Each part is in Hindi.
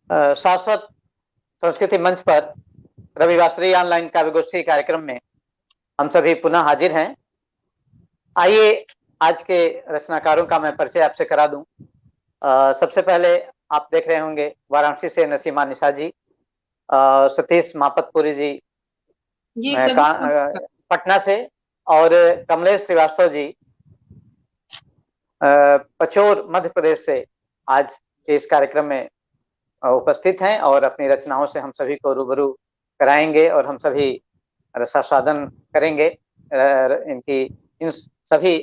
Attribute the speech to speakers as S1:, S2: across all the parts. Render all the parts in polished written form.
S1: शाश्वत संस्कृति मंच पर रविवासरी ऑनलाइन काव्य गोष्ठी कार्यक्रम में हम सभी पुनः हाजिर हैं। आइए आज के रचनाकारों का मैं परिचय आपसे करा दूं। सबसे पहले आप देख रहे होंगे वाराणसी से नसीमा निशा जी, सतीश मापतपुरी जी
S2: जी सभी
S1: पटना से, और कमलेश श्रीवास्तव जी पचोर मध्य प्रदेश से आज इस कार्यक्रम में उपस्थित हैं और अपनी रचनाओं से हम सभी को रूबरू कराएंगे और हम सभी रसास्वादन करेंगे इनकी इन सभी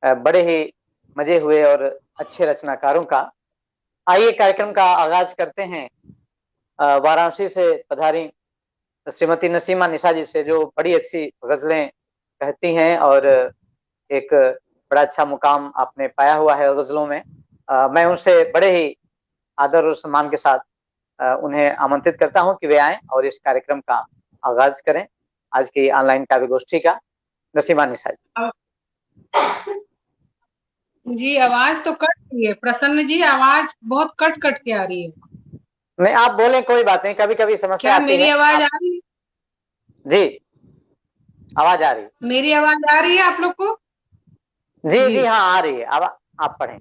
S1: बड़े ही मजे हुए और अच्छे रचनाकारों का। आइए कार्यक्रम का आगाज करते हैं वाराणसी से पधारी श्रीमती नसीमा निशा जी से, जो बड़ी अच्छी गजलें कहती हैं और एक बड़ा अच्छा मुकाम आपने पाया हुआ है गजलों में। मैं उनसे बड़े ही आदर और सम्मान के साथ उन्हें आमंत्रित करता हूं कि वे आएं और इस कार्यक्रम का आगाज करें, आज की ऑनलाइन काव्य गोष्ठी का। नसीमा निशा जी।
S2: जी आवाज तो कट रही है प्रसन्न जी, आवाज बहुत कट कट के आ रही है।
S1: नहीं, आप बोलें, कोई बात नहीं, कभी कभी समस्या
S2: क्या
S1: आती
S2: मेरी
S1: है।
S2: आवाज
S1: आप
S2: आ रही है?
S1: जी, आवाज आ रही है।
S2: मेरी आवाज आ रही है आप लोग को?
S1: जी
S2: जी
S1: जी हाँ, आ रही है। अब आप पढ़ें।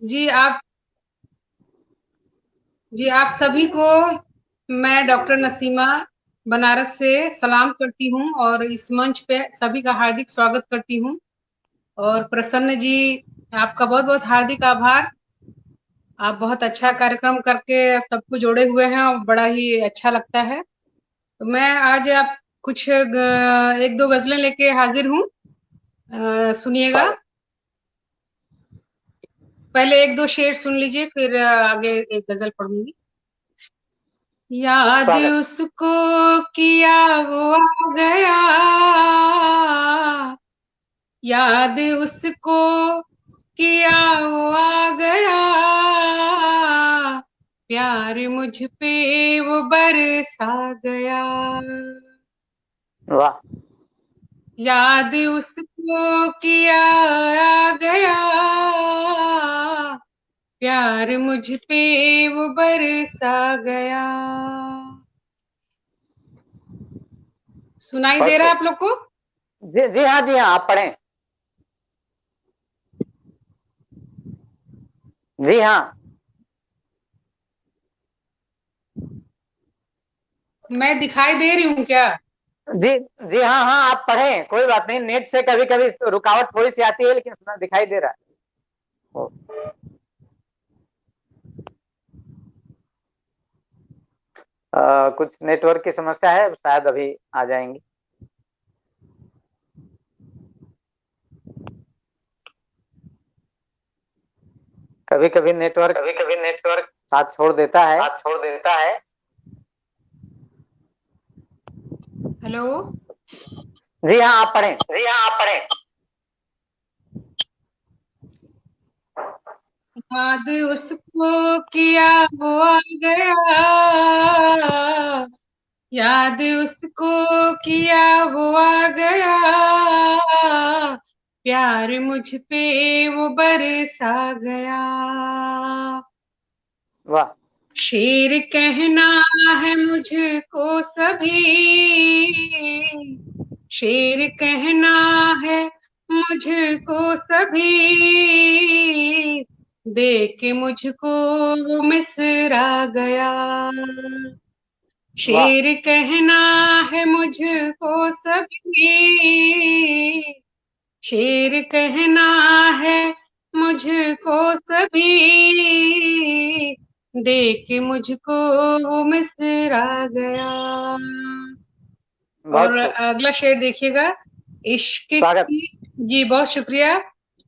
S2: जी आप सभी को मैं डॉक्टर नसीमा बनारस से सलाम करती हूँ और इस मंच पे सभी का हार्दिक स्वागत करती हूँ। और प्रसन्न जी, आपका बहुत बहुत हार्दिक आभार। आप बहुत अच्छा कार्यक्रम करके सबको जोड़े हुए हैं और बड़ा ही अच्छा लगता है। तो मैं आज आप कुछ एक दो गजलें लेके हाजिर हूँ, सुनिएगा।
S1: स्वागत।
S2: पहले एक दो शेर सुन लीजिए, फिर आगे एक गजल पढ़ूंगी। याद
S1: स्वागत।
S2: उसको किया वो आ गया, याद उसको किया वो आ गया, प्यार मुझ पे वो बरसा गया।
S1: वाह।
S2: याद उसको किया आ गया, प्यार मुझ पे वो बरसा गया। सुनाई दे
S1: बहुत
S2: रहा है
S1: खूब।
S2: आप लोग को?
S1: जी जी हाँ, जी हाँ, आप पढ़ें। जी हाँ।
S2: मैं दिखाई दे रही हूँ क्या?
S1: जी जी हाँ हाँ, आप पढ़ें, कोई बात नहीं। नेट से कभी कभी रुकावट थोड़ी सी आती है, लेकिन सुना दिखाई दे रहा है। ओ, कुछ नेटवर्क की समस्या है, शायद अभी आ जाएंगी। कभी कभी नेटवर्क साथ छोड़ देता है।
S2: हेलो।
S1: जी हाँ, आप पढ़ें।
S2: याद उसको किया वो आ गया, याद उसको किया वो आ गया, प्यार मुझ पे वो बरसा गया।
S1: वाह।
S2: शेर कहना है मुझको सभी, शेर कहना है मुझको सभी, देख के मुझको वो मिसरा गया।
S1: वाह।
S2: शेर कहना है मुझको सभी, शेर कहना है मुझको सभी, देख के मुझको वो मिसरा गया। और
S1: बहुत खूब।
S2: अगला शेर देखिएगा। इश्क
S1: स्वागत।
S2: की, जी बहुत शुक्रिया।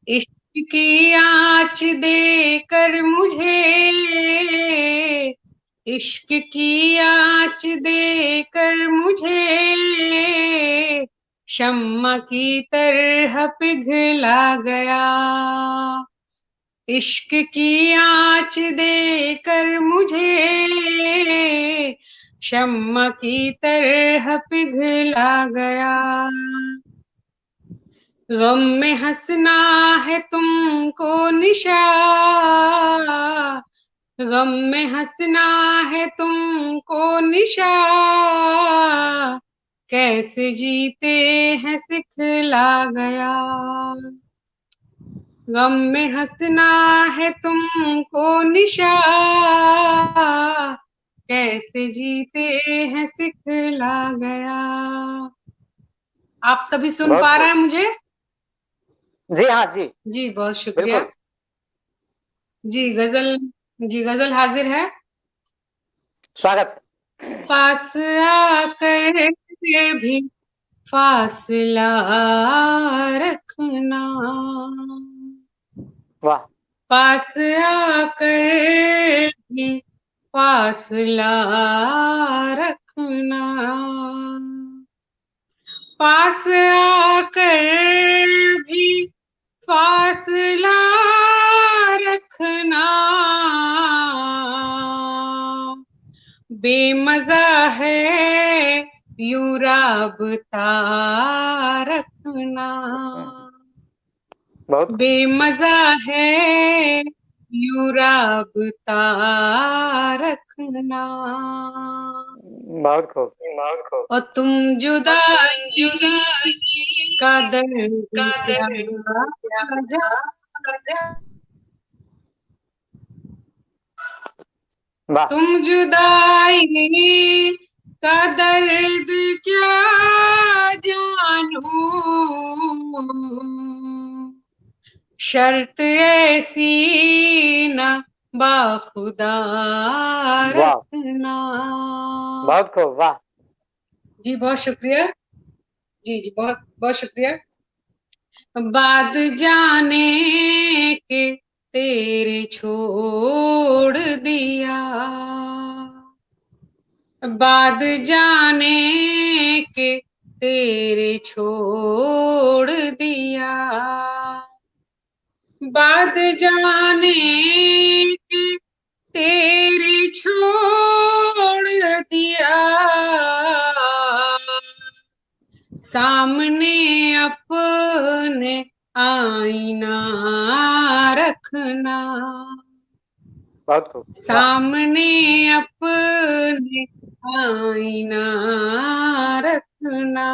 S2: इश्क की आँच देकर मुझे, इश्क की आँच देकर मुझे, शम्मा की तरह पिघला गया। इश्क की आँच देकर मुझे, शम्मा की तरह पिघला गया। गम में हंसना है तुमको निशा, गम में हंसना है तुमको निशा, कैसे जीते हैं सिखला गया। गम में हंसना है तुमको निशा, कैसे जीते हैं सिखला गया। आप सभी सुन
S1: बहुत
S2: पा रहे
S1: खूब।
S2: हैं मुझे?
S1: जी हाँ जी,
S2: जी बहुत शुक्रिया।
S1: बिल्कुल।
S2: जी गजल, जी गजल हाजिर है।
S1: स्वागत।
S2: पास आकर भी फासला रखना,
S1: वाह।
S2: पास आकर भी फासला रखना, पास आकर भी फासला रखना, बेमजा है यूं राबता रखना,
S1: बहुत खूब।
S2: बेमजा है यूं राबता रखना,
S1: बहुत खूब।
S2: और तुम जुदाई का दर्द क्या जान,
S1: वाह।
S2: तुम जुदाई का दर्द क्या जानो, शर्त ऐसी न बाखुदा
S1: वाह।
S2: रखना।
S1: बहुत खूब। वाह।
S2: जी बहुत शुक्रिया। जी जी बहुत बहुत शुक्रिया। बाद जाने के तेरे छोड़ दिया, बाद जाने के तेरे छोड़ दिया, बाद जाने के तेरे छोड़ दिया, सामने अपने आईना रखना,
S1: बहुत खूब। वाह।
S2: सामने अपने आईना रखना,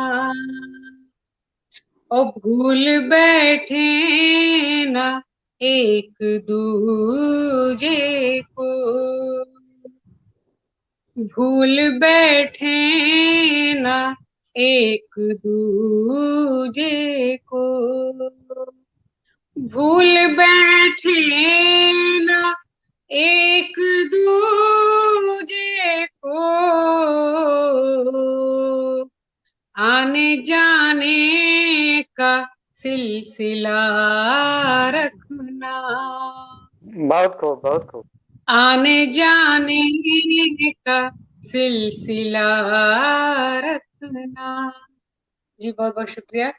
S2: और भूल बैठे ना एक दूजे को, भूल बैठे ना एक दूजे को, भूल बैठे ना एक दूजे को, आने जाने का सिलसिला रखना,
S1: बहुत खूब। बहुत खूब।
S2: आने जाने का सिलसिला रखना। जी बहुत बहुत शुक्रिया।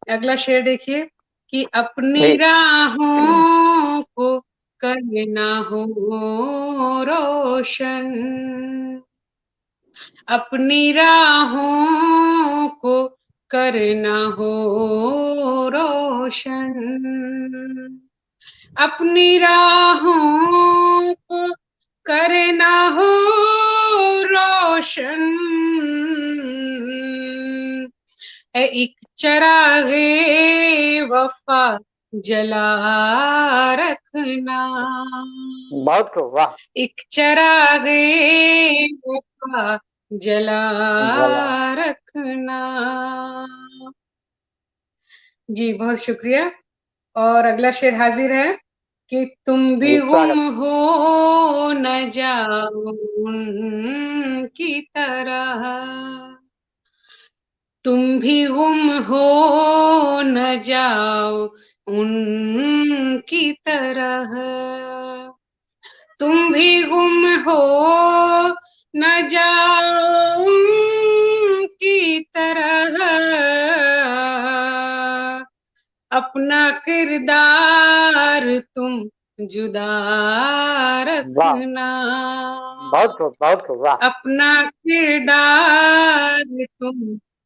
S2: अगला शेर देखिए कि अपनी
S1: जी।
S2: राहों को करना हो रोशन, अपनी राहों को करना हो रोशन, अपनी राहों को करना हो रोशन, है एक चरागे वफा जला रखना,
S1: बहुत खूब। वाह।
S2: एक चरागे वफा जला
S1: भला।
S2: रखना। जी बहुत शुक्रिया। और अगला शेर हाजिर है कि तुम भी
S1: जी,
S2: गुम
S1: स्वागत।
S2: हो न जाओ उनकी तरह, तुम भी गुम हो न जाओ उनकी तरह, तुम भी गुम हो न जाओ उनकी तरह, अपना किरदार तुम जुदा
S1: वाह।
S2: रखना,
S1: बहुत खूब। बहुत खूब। वाह।
S2: अपना किरदार तुम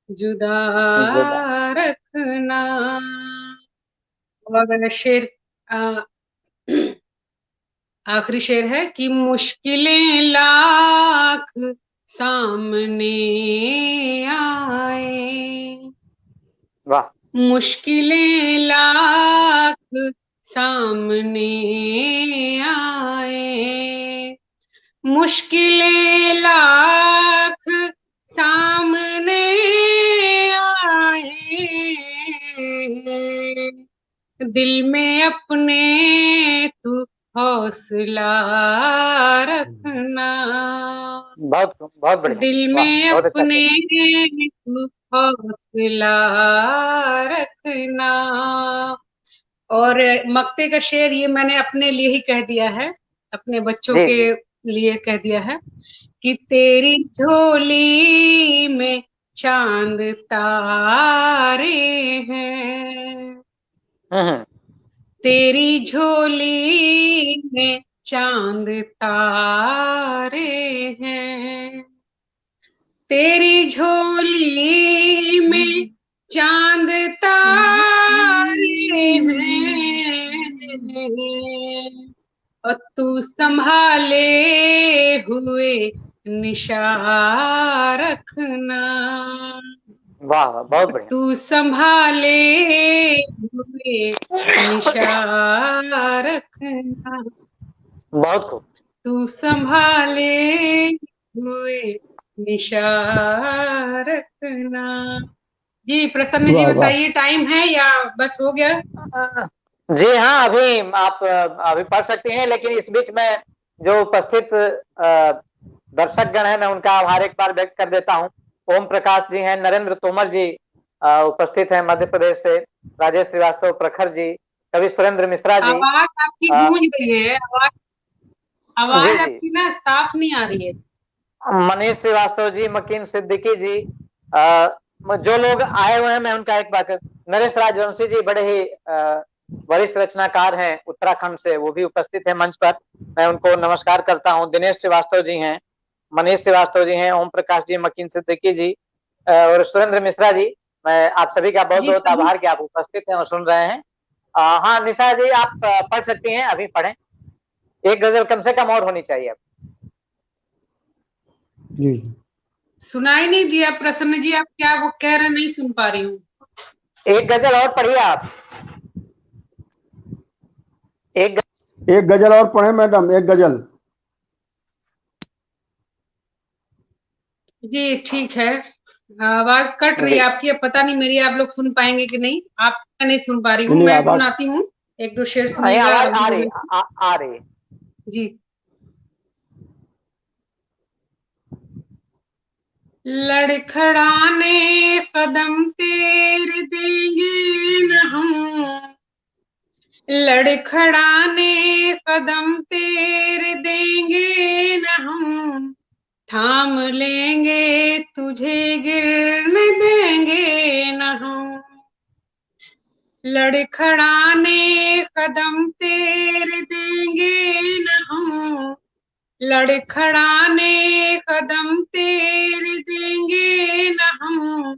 S2: जुदा
S1: जुदा।
S2: रखना। और शेर आखिरी शेर है कि मुश्किलें लाख सामने आए,
S1: वाह,
S2: मुश्किलें लाख सामने आए, मुश्किलें लाख सामने आए, दिल में अपने तू हौसला रखना,
S1: बहुत बहुत बढ़िया,
S2: दिल
S1: वाह,
S2: में
S1: बहुत अच्छा
S2: अपने
S1: शेर।
S2: तू हौसला रखना। और मक्ते का शेर ये मैंने अपने लिए ही कह दिया है, अपने बच्चों
S1: जी
S2: के
S1: जी।
S2: लिए कह दिया है कि तेरी झोली में चांद तारे हैं,
S1: हम्म।
S2: तेरी झोली में चांद तारे हैं, तेरी झोली में चांद तारे हैं, और तू संभाले हुए निशा रखना,
S1: वाह वाह, बहुत बढ़िया।
S2: तू संभाले हुए निशा रखना,
S1: बहुत खूब।
S2: तू संभाले हुए निशा रखना। जी प्रसन्न जी
S3: वाह वाह।
S2: बताइए, टाइम है या बस हो गया?
S1: जी हाँ, अभी आप अभी पढ़ सकती हैं, लेकिन इस बीच में जो उपस्थित दर्शकगण हैं, मैं उनका आभार एक बार व्यक्त कर देता हूँ। ओम प्रकाश जी हैं, नरेंद्र तोमर जी उपस्थित हैं मध्य प्रदेश से, राजेश श्रीवास्तव, प्रखर जी, कवि सुरेंद्र मिश्रा जी,
S2: आवाज आपकी
S1: अ,
S2: गूंज रही है, आवाज
S1: जी
S2: आवाज
S1: जी,
S2: आपकी ना साफ नहीं आ रही है।
S1: मनीष श्रीवास्तव जी, मकीन सिद्दीकी जी, जो लोग आए हुए हैं मैं उनका एक बात, नरेश राजवंशी जी बड़े ही वरिष्ठ रचनाकार हैं उत्तराखंड से, वो भी उपस्थित है मंच पर, मैं उनको नमस्कार करता हूँ। दिनेश श्रीवास्तव जी हैं, मनीष श्रीवास्तव जी हैं, ओम प्रकाश जी, मकीन सिद्दीकी जी और सुरेंद्र मिश्रा जी, मैं आप सभी का बहुत
S2: जी
S1: बहुत
S2: सभी
S1: आभार कि आप उपस्थित हैं और सुन रहे हैं। हाँ निशा जी, आप पढ़ सकती हैं, अभी पढ़ें, एक गजल कम से कम और होनी चाहिए।
S3: जी
S2: सुनाई नहीं दिया प्रसन्न जी, आप क्या वो कह रहे नहीं सुन पा रही हूँ।
S1: एक गजल और पढ़िए आप, एक
S3: एक गजल और पढ़े मैडम, एक गजल।
S2: जी ठीक है, आवाज कट रही
S1: जी
S2: है आपकी, अब पता नहीं मेरी आप लोग सुन पाएंगे कि नहीं, आप नहीं सुन पा रही हूँ,
S3: नहीं
S2: मैं
S3: आवाज।
S2: सुनाती हूँ, एक दो शेर
S1: नहीं,
S2: सुनिएगा
S1: आवाज
S2: अभी
S1: आ रही
S2: बोले से।
S1: आ रही है।
S2: जी, लड़खड़ाने कदम तेरे देंगे न हम, लड़खड़ाने कदम तेरे देंगे न हम, थाम लेंगे तुझे गिरने देंगे न हम, लड़खड़ाने कदम तेरे देंगे न हम, लड़खड़ाने कदम तेरे देंगे न हम,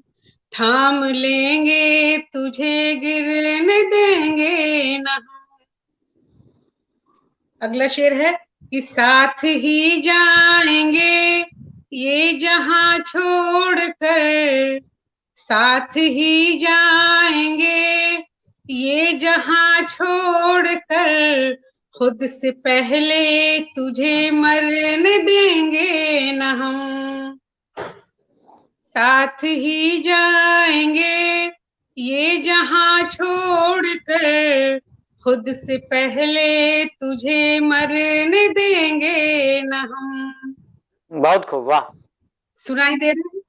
S2: थाम लेंगे तुझे गिरने देंगे न हम। अगला शेर है कि साथ ही जाएंगे ये जहां छोड़कर, साथ ही जाएंगे ये जहां छोड़कर, खुद से पहले तुझे मरने देंगे न हम, साथ ही जाएंगे ये जहां छोड़कर, खुद से पहले तुझे मरने देंगे न हम।
S1: बहुत खूब, वाह।
S2: सुनाई दे रहा है?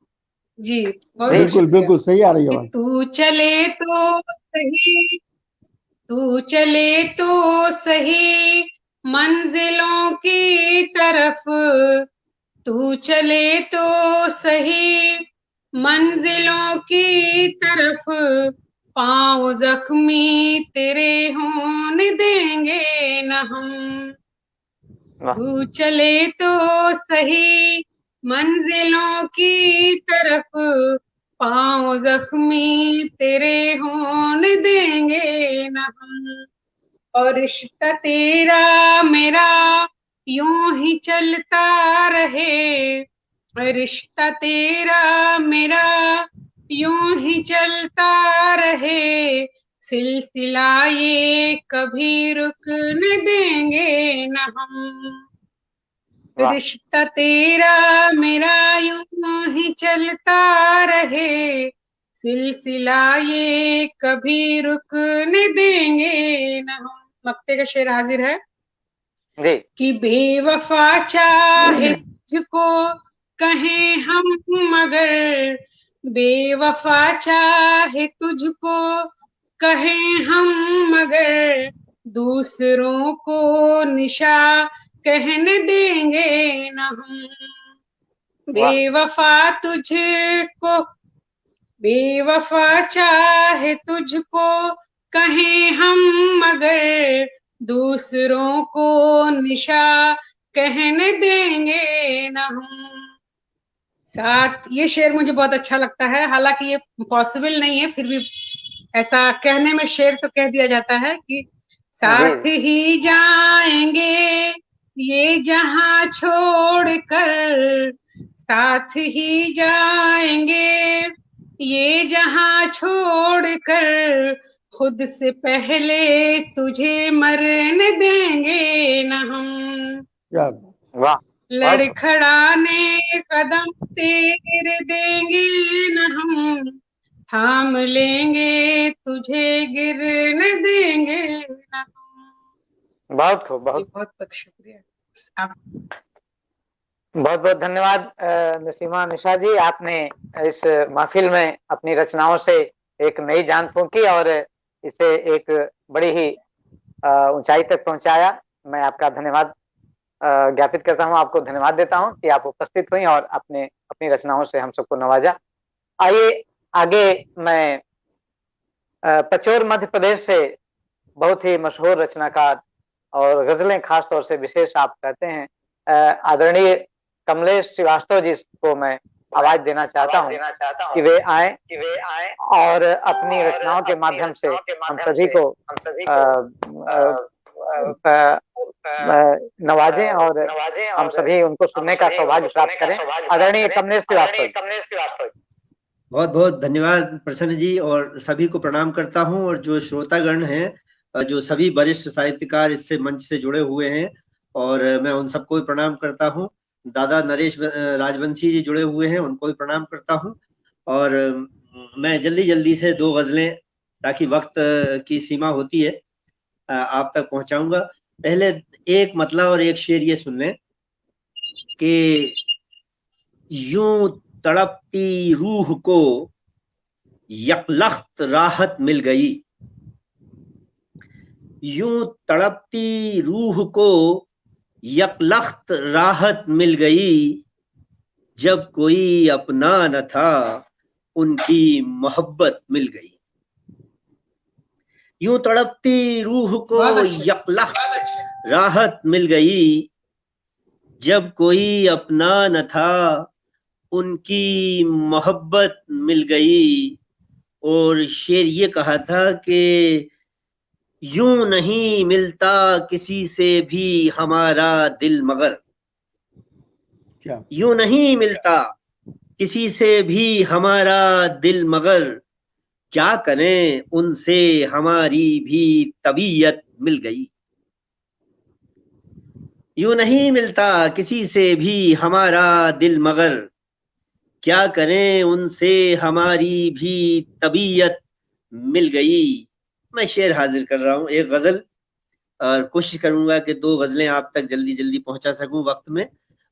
S2: जी बहुत
S1: जी
S2: बहुत
S3: बिल्कुल
S2: शुक्रिया।
S3: बिल्कुल सही आ रही है
S2: कि
S3: आवाज।
S2: तू चले तो सही, तू चले तो सही मंजिलों की तरफ, तू चले तो सही मंजिलों की तरफ, पाँव जख्मी तेरे होने देंगे न हम,
S1: वाह,
S2: तू चले तो सही मंजिलों की तरफ, पाँव जख्मी तेरे होने देंगे न हम। और रिश्ता तेरा मेरा यूं ही चलता रहे, रिश्ता तेरा मेरा यूं ही चलता रहे, सिलसिला ये कभी रुकने देंगे न हम।
S1: वाह
S2: रिश्ता तेरा मेरा यूं ही चलता रहे, सिलसिला ये कभी रुकने देंगे न हम। मक्ते का शेर हाजिर है
S1: जी
S2: कि बेवफा चाहे तुझको कहें हम मगर, बेवफा चाहे तुझको कहें हम मगर, दूसरों को निशा कहने देंगे न हम।
S1: वाह
S2: बेवफा तुझको, बेवफा चाहे तुझको कहें हम मगर, दूसरों को निशा कहने देंगे न हम। साथ ये शेर मुझे बहुत अच्छा लगता है, हालांकि ये पॉसिबल नहीं है, फिर भी ऐसा कहने में शेर तो कह दिया जाता है कि साथ
S1: जी
S2: ही जाएंगे ये जहां छोड़कर, साथ ही जाएंगे ये जहां छोड़कर, खुद से पहले तुझे मरने देंगे न हम।
S3: क्या
S1: वाह बहुत
S2: लड़खड़ाने कदम तेरे देंगे न हम, थाम लेंगे तुझे गिरने देंगे न हम।
S1: बहुत खूब बहुत
S2: बहुत बहुत शुक्रिया आप।
S1: बहुत बहुत धन्यवाद नसीमा निशा जी, आपने इस महफिल में अपनी रचनाओं से एक नई जान फूंकी और इसे एक बड़ी ही ऊंचाई तक पहुंचाया। मैं आपका धन्यवाद ज्ञापित करता हूं, आपको धन्यवाद देता हूं कि आप उपस्थित हुई और अपने अपनी रचनाओं से हम सबको नवाजा। आइए आगे मैं पचोर मध्य प्रदेश से बहुत ही मशहूर रचनाकार और गजलें खास तौर से विशेष आप कहते हैं आदरणीय कमलेश श्रीवास्तव जी को मैं आवाज देना चाहता हूं कि वे आए और अपनी रचनाओं के माध्यम से हम सभी को नवाजें और हम सभी उनको सुनने का सौभाग्य प्राप्त करें। आदरणीय कमलेश श्रीवास्तव।
S4: बहुत बहुत धन्यवाद प्रसन्न जी, और सभी को प्रणाम करता हूं, और जो श्रोतागण हैं, जो सभी वरिष्ठ साहित्यकार इससे मंच से जुड़े हुए हैं, और मैं उन सबको भी प्रणाम करता हूं। दादा नरेश राजवंशी जी जुड़े हुए हैं, उनको भी प्रणाम करता हूं। और मैं जल्दी जल्दी से दो गजलें, ताकि वक्त की सीमा होती है, आप तक पहुंचाऊंगा। पहले एक मतला और एक शेर ये सुन लें कि यूं तड़पती रूह को यकलख्त राहत मिल गई, यूं तड़पती रूह को यकलख्त राहत मिल गई, जब कोई अपना न था उनकी मोहब्बत मिल गई। यूं तड़पती रूह को यकलख्त राहत मिल गई, जब कोई अपना न था उनकी मोहब्बत मिल गई। और शेर ये कहा था कि यूं नहीं मिलता किसी से भी हमारा दिल मगर,
S3: क्या
S4: यूं नहीं मिलता किसी से भी हमारा दिल मगर, क्या करें उनसे हमारी भी तबीयत मिल गई। यूं नहीं मिलता किसी से भी हमारा दिल मगर, क्या करें उनसे हमारी भी तबीयत मिल गई। मैं शेर हाजिर कर रहा हूं, एक गजल, और कोशिश करूंगा कि दो गजलें आप तक जल्दी जल्दी पहुंचा सकूं वक्त में।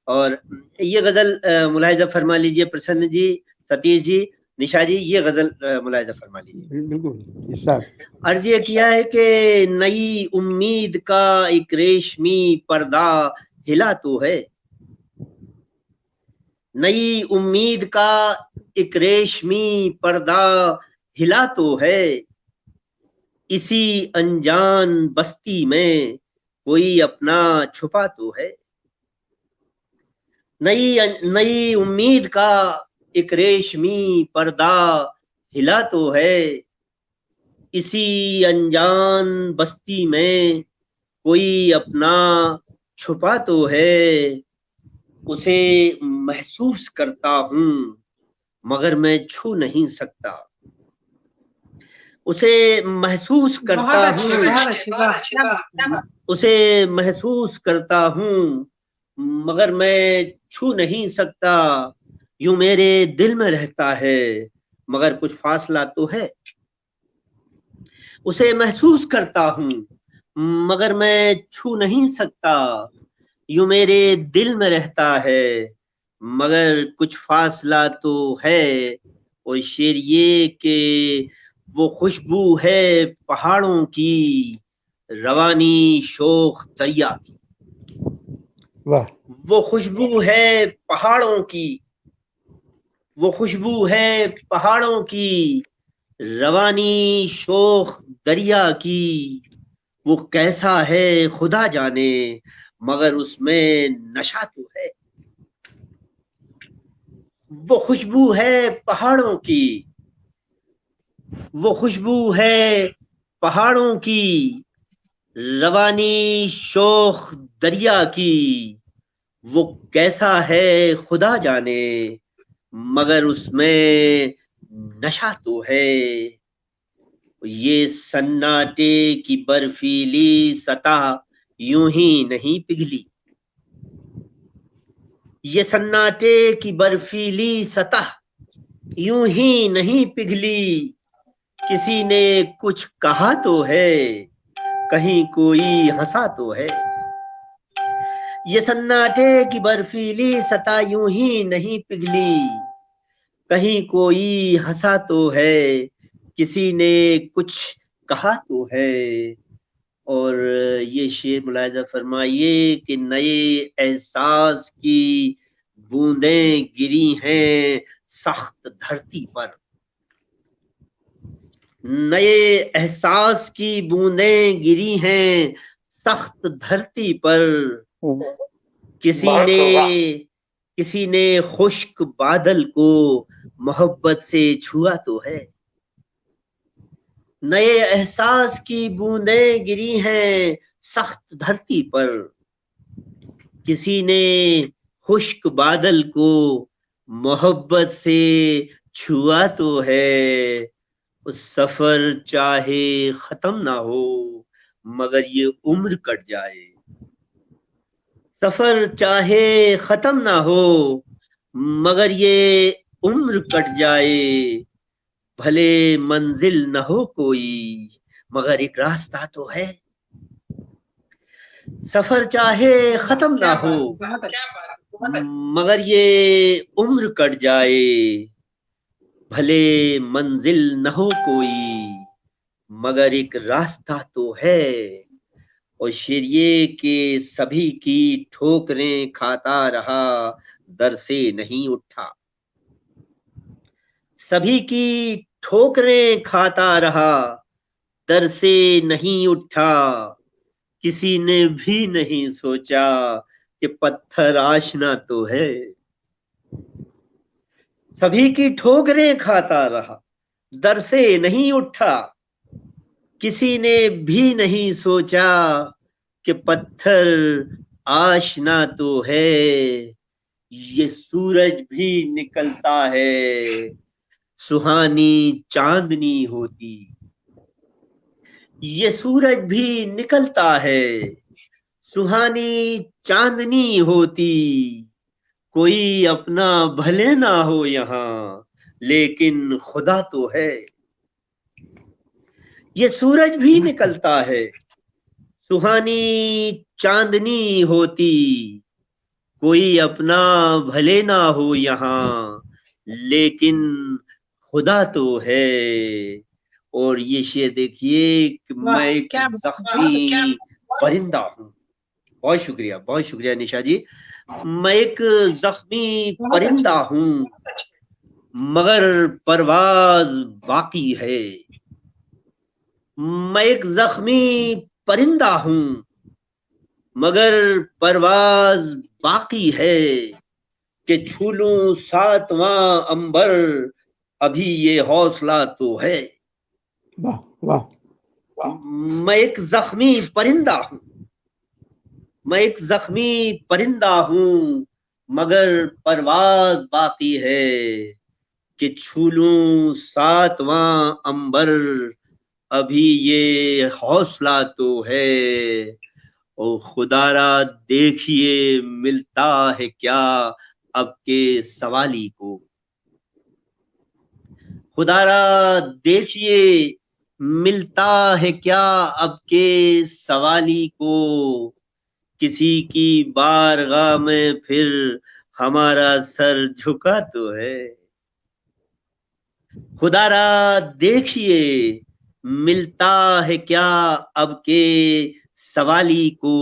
S4: और ये गजल मुलाहिजा फरमा लीजिए प्रसन्न जी, सतीश जी, निशा जी, ये गजल मुलाहिजा फरमा लीजिए।
S3: बिल्कुल।
S4: अर्ज ये किया है कि नई उम्मीद का एक रेशमी पर्दा हिला तो है, नई उम्मीद का एक रेशमी पर्दा हिला तो है, इसी अनजान बस्ती में कोई अपना छुपा तो है। नई उम्मीद का एक रेशमी पर्दा हिला तो है, इसी अनजान बस्ती में कोई अपना छुपा तो है, उसे महसूस करता हूँ मगर मैं छू नहीं सकता। उसे महसूस करता हूँ, उसे महसूस करता हूँ मगर मैं छू नहीं सकता। यूं मेरे दिल में रहता है मगर कुछ फासला तो है। उसे महसूस करता हूँ मगर मैं छू नहीं सकता। यूं मेरे दिल में रहता है मगर कुछ फासला तो है। और शेर ये कि वो खुशबू है पहाड़ों की, रवानी शोख दरिया की।
S3: वाह,
S4: वो खुशबू है पहाड़ों की, वो खुशबू है पहाड़ों की, रवानी शोख दरिया की। वो कैसा है खुदा जाने मगर उसमें नशा तो है। वो खुशबू है पहाड़ों की, वो खुशबू है पहाड़ों की, रवानी शोख दरिया की। वो कैसा है खुदा जाने मगर उसमें नशा तो है। ये सन्नाटे की बर्फीली सतह यूं ही नहीं पिघली। ये सन्नाटे की बर्फीली सतह यूं ही नहीं पिघली। किसी ने कुछ कहा तो है, कहीं कोई हंसा तो है। ये सन्नाटे की बर्फीली सतह यूं ही नहीं पिघली, कहीं कोई हंसा तो है, किसी ने कुछ कहा तो है। और ये शेर मुलाहिजा फरमाइए कि नए एहसास की बूंदें गिरी हैं सख्त धरती पर। नए एहसास की बूंदें गिरी हैं सख्त धरती पर। किसी ने खुश्क बादल को मोहब्बत से छुआ तो है। नए एहसास की बूंदें गिरी हैं सख्त धरती पर। किसी ने खुश्क बादल को मोहब्बत से छुआ तो है। उस सफर चाहे खत्म ना हो मगर ये उम्र कट जाए। सफर चाहे खत्म ना हो मगर ये उम्र कट जाए। भले मंजिल न हो कोई मगर एक रास्ता तो है। सफर चाहे खत्म ना हो मगर ये उम्र कट जाए। भले मंजिल न हो कोई मगर एक रास्ता तो है। और शेर ये कि सभी की ठोकरें खाता रहा दर से नहीं उठा। सभी की ठोकरें खाता रहा दर से नहीं उठा। किसी ने भी नहीं सोचा कि पत्थर आशना तो है। सभी की ठोकरें खाता रहा दर से नहीं उठा। किसी ने भी नहीं सोचा कि पत्थर आशना तो है। ये सूरज भी निकलता है सुहानी चांदनी होती। ये सूरज भी निकलता है सुहानी चांदनी होती। कोई अपना भले ना हो यहाँ लेकिन खुदा तो है। ये सूरज भी निकलता है सुहानी चांदनी होती। कोई अपना भले ना हो यहाँ लेकिन खुदा तो है। और ये शेर देखिए कि मैं एक जख्मी परिंदा हूँ। बहुत शुक्रिया निशा जी। मैं एक जख्मी परिंदा हूँ मगर परवाज बाकी है। मैं एक जख्मी परिंदा हूँ मगर परवाज बाकी है। कि छू लूं सातवां अंबर अभी ये हौसला तो है।
S3: वाह वाह
S4: मैं एक जख्मी परिंदा हूं, मैं एक जख्मी परिंदा हूं, मगर परवाज बाकी है कि छू लूं 7वां अंबर, अभी ये हौसला तो है। ओ खुदारा देखिए मिलता है क्या अब के सवाली को, खुदारा देखिए मिलता है क्या अब के सवाली को, किसी की बारगाह में फिर हमारा सर झुका तो है। खुदारा देखिए मिलता है क्या अब के सवाली को,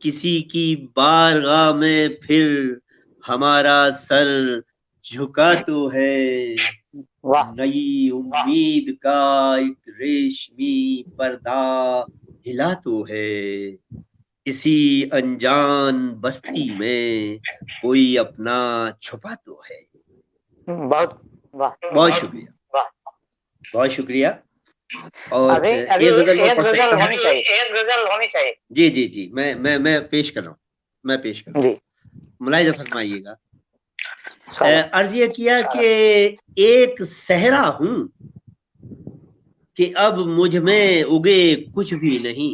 S4: किसी की बारगाह में फिर हमारा सर झुका तो है। नई उम्मीद का एक रेशमी पर्दा हिला तो है, इसी अनजान बस्ती में कोई अपना छुपा तो है। बहुत शुक्रिया, बहुत शुक्रिया। और एक गजल होनी चाहिए। जी जी जी, मैं पेश कर रहा हूँ, मैं पेश कर रहा हूँ, मुलाहिजा फरमाइएगा। अर्ज ये किया कि एक सहरा हूं कि अब मुझ में उगे कुछ भी नहीं,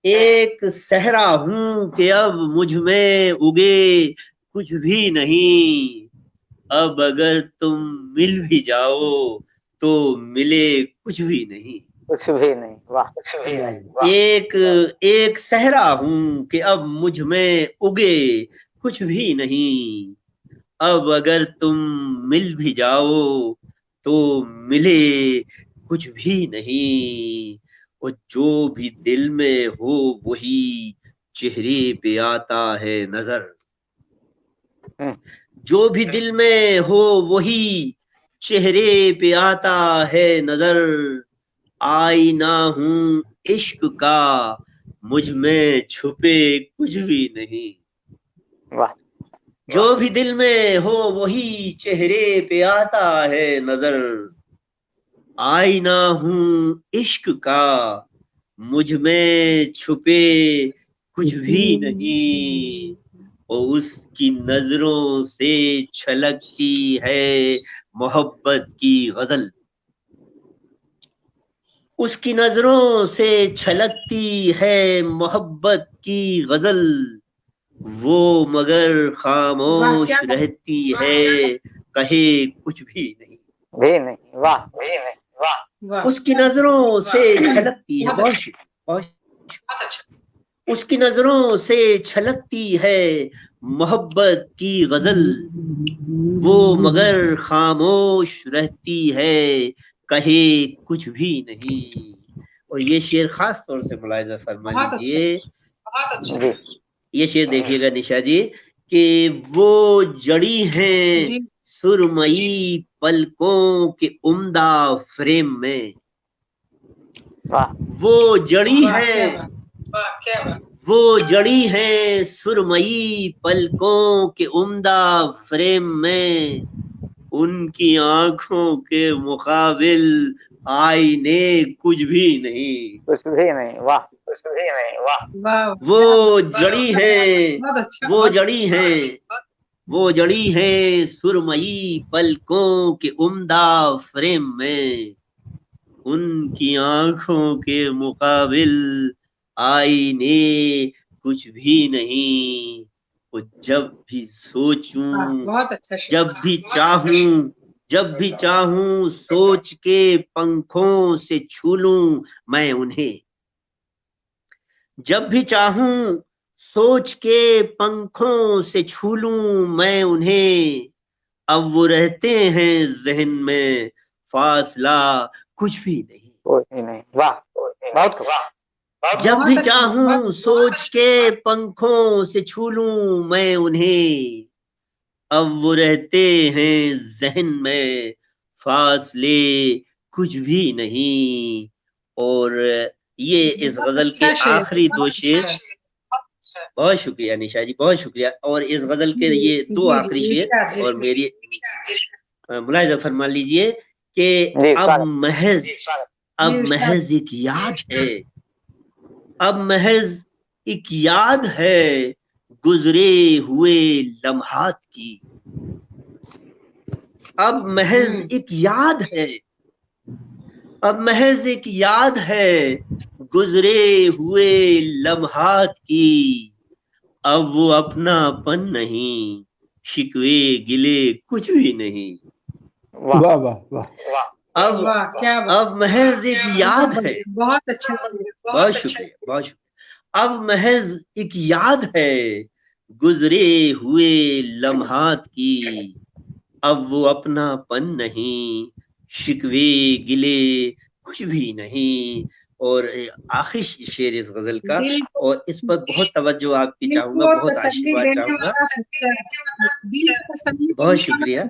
S4: एक सहरा हूं कि अब मुझ में उगे कुछ भी नहीं, अब अगर तुम मिल भी जाओ तो मिले कुछ भी नहीं,
S1: कुछ भी नहीं। वाह, कुछ भी नहीं।
S4: एक सहरा हूं कि अब मुझ में उगे कुछ भी नहीं, अब अगर तुम मिल भी जाओ तो मिले कुछ भी नहीं। और जो भी दिल में हो वही चेहरे पे आता है नजर, जो भी दिल में हो वही चेहरे पे आता है नजर, आईना हूं इश्क का मुझ में छुपे कुछ भी नहीं।
S1: वाह।
S4: जो भी दिल में हो वही चेहरे पे आता है नजर, आईना हूं इश्क का मुझ में छुपे कुछ भी नहीं। और उसकी नजरों से छलकती है मोहब्बत की गजल, उसकी नजरों से छलकती है मोहब्बत की गजल, वो मगर खामोश रहती है कहे कुछ भी नहीं।
S1: वाह, भी नहीं। वाह,
S4: उसकी नजरों से छलकती है, बहुत अच्छा, उसकी नजरों से छलकती है मोहब्बत की गजल, वो मगर खामोश रहती है कहे कुछ भी नहीं। और ये शेर खास तौर से मुलाहिजा फरमा लीजिए,
S2: बहुत अच्छा।
S4: ये शेर देखिएगा निशा जी, कि वो जड़ी हैं सुरमई पलकों के उम्दा फ्रेम में, वो जड़ी है, वो जड़ी है सुरमई पलकों के उम्दा फ्रेम में, उनकी आंखों के मुकाबिल आईने कुछ भी नहीं,
S1: कुछ भी नहीं। वाह, कुछ भी नहीं। वाह,
S4: वो जड़ी है, वो जड़ी है, वो जड़ी है सुरमई पलकों के उम्दा फ्रेम में, उनकी आंखों के मुकाबिल आईने कुछ भी नहीं। वो जब भी सोचूं, जब भी चाहूं, जब भी चाहूं सोच के पंखों से छू लूं मैं उन्हें, जब भी चाहूं सोच के पंखों से छू लूं मैं उन्हें, अब वो रहते हैं जहन में फासला कुछ भी नहीं,
S1: कुछ भी नहीं। वाह, बहुत वाह।
S4: जब भी चाहूं सोच के पंखों से छू लूं मैं उन्हें, अब वो रहते हैं जहन में फासले कुछ भी नहीं। और ये इस गजल के आखिरी दो शेर, बहुत शुक्रिया निशा जी, बहुत शुक्रिया। और इस गजल के ये दो आखिरी शेर, और मेरी मुलाहिजा फरमा लीजिए कि अब महज एक याद है, अब महज एक याद है गुजरे हुए लम्हात की। अब महज एक याद है, अब महज एक याद है गुजरे हुए लम्हात की। अब वो अपनापन नहीं, शिकवे गिले कुछ भी नहीं।
S3: वाह वाह वाह,
S4: अब महज एक याद है।
S2: बहुत अच्छा,
S4: बहुत शुक्रिया, बहुत शुक्रिया। अब महज एक याद है गुजरे हुए लम्हात की। अब वो अपनापन नहीं, शिकवे गिले कुछ भी नहीं। और आखिरी शेर इस गजल का, और इस पर बहुत तवज्जो आपकी चाहूंगा, बहुत आशीर्वाद चाहूंगा। बहुत शुक्रिया,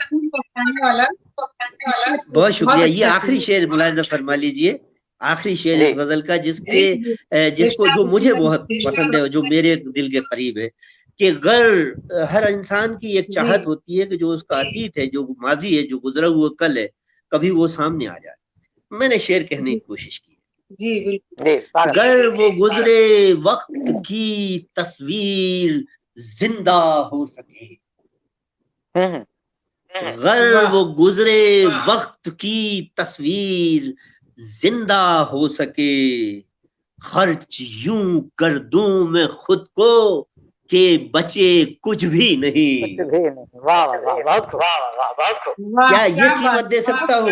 S4: बहुत शुक्रिया। ये आखिरी शेर मुलाहिजा फरमा लीजिए, आखिरी शेर इस गजल का, जिसको जो मुझे बहुत पसंद है, जो मेरे दिल के करीब है, कि हर इंसान की एक चाहत होती है कि जो उसका अतीत है, जो माजी है, जो गुजरा हुआ कल है, कभी वो सामने आ जाए। मैंने शेर कहने की कोशिश की।
S2: जी,
S4: गर वो गुजरे वक्त की तस्वीर जिंदा हो सके, गर वो गुजरे वक्त की तस्वीर जिंदा हो सके, खर्च यूं कर दूं मैं खुद को के बचे कुछ भी नहीं।
S1: वाह वाह, बहुत खूब।
S4: क्या ये कीमत दे सकता हूँ,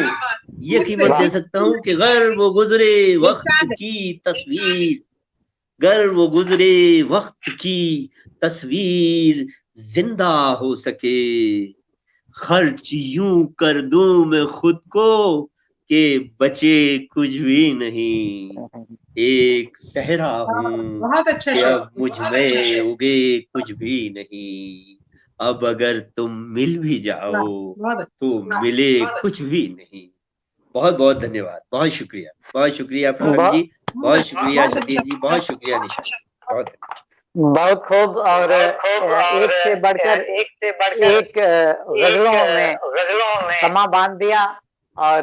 S4: ये कीमत दे सकता हूँ कि गर वो गुजरे वक्त की तस्वीर, गर वो गुजरे वक्त की तस्वीर जिंदा हो सके, खर्च यूं कर दूं मैं खुद को के बचे कुछ भी नहीं। एक सहरा हूँ कि अब मुझ में उगे कुछ भी नहीं। अब अगर तुम मिल भी जाओ तो मिले कुछ भी नहीं। बहुत बहुत धन्यवाद, बहुत शुक्रिया, बहुत शुक्रिया प्रसन्न जी, बहुत शुक्रिया सतीश जी, बहुत शुक्रिया निशा,
S1: बहुत खूब। और एक से बढ़कर एक गजलों में समा बांध दिया। और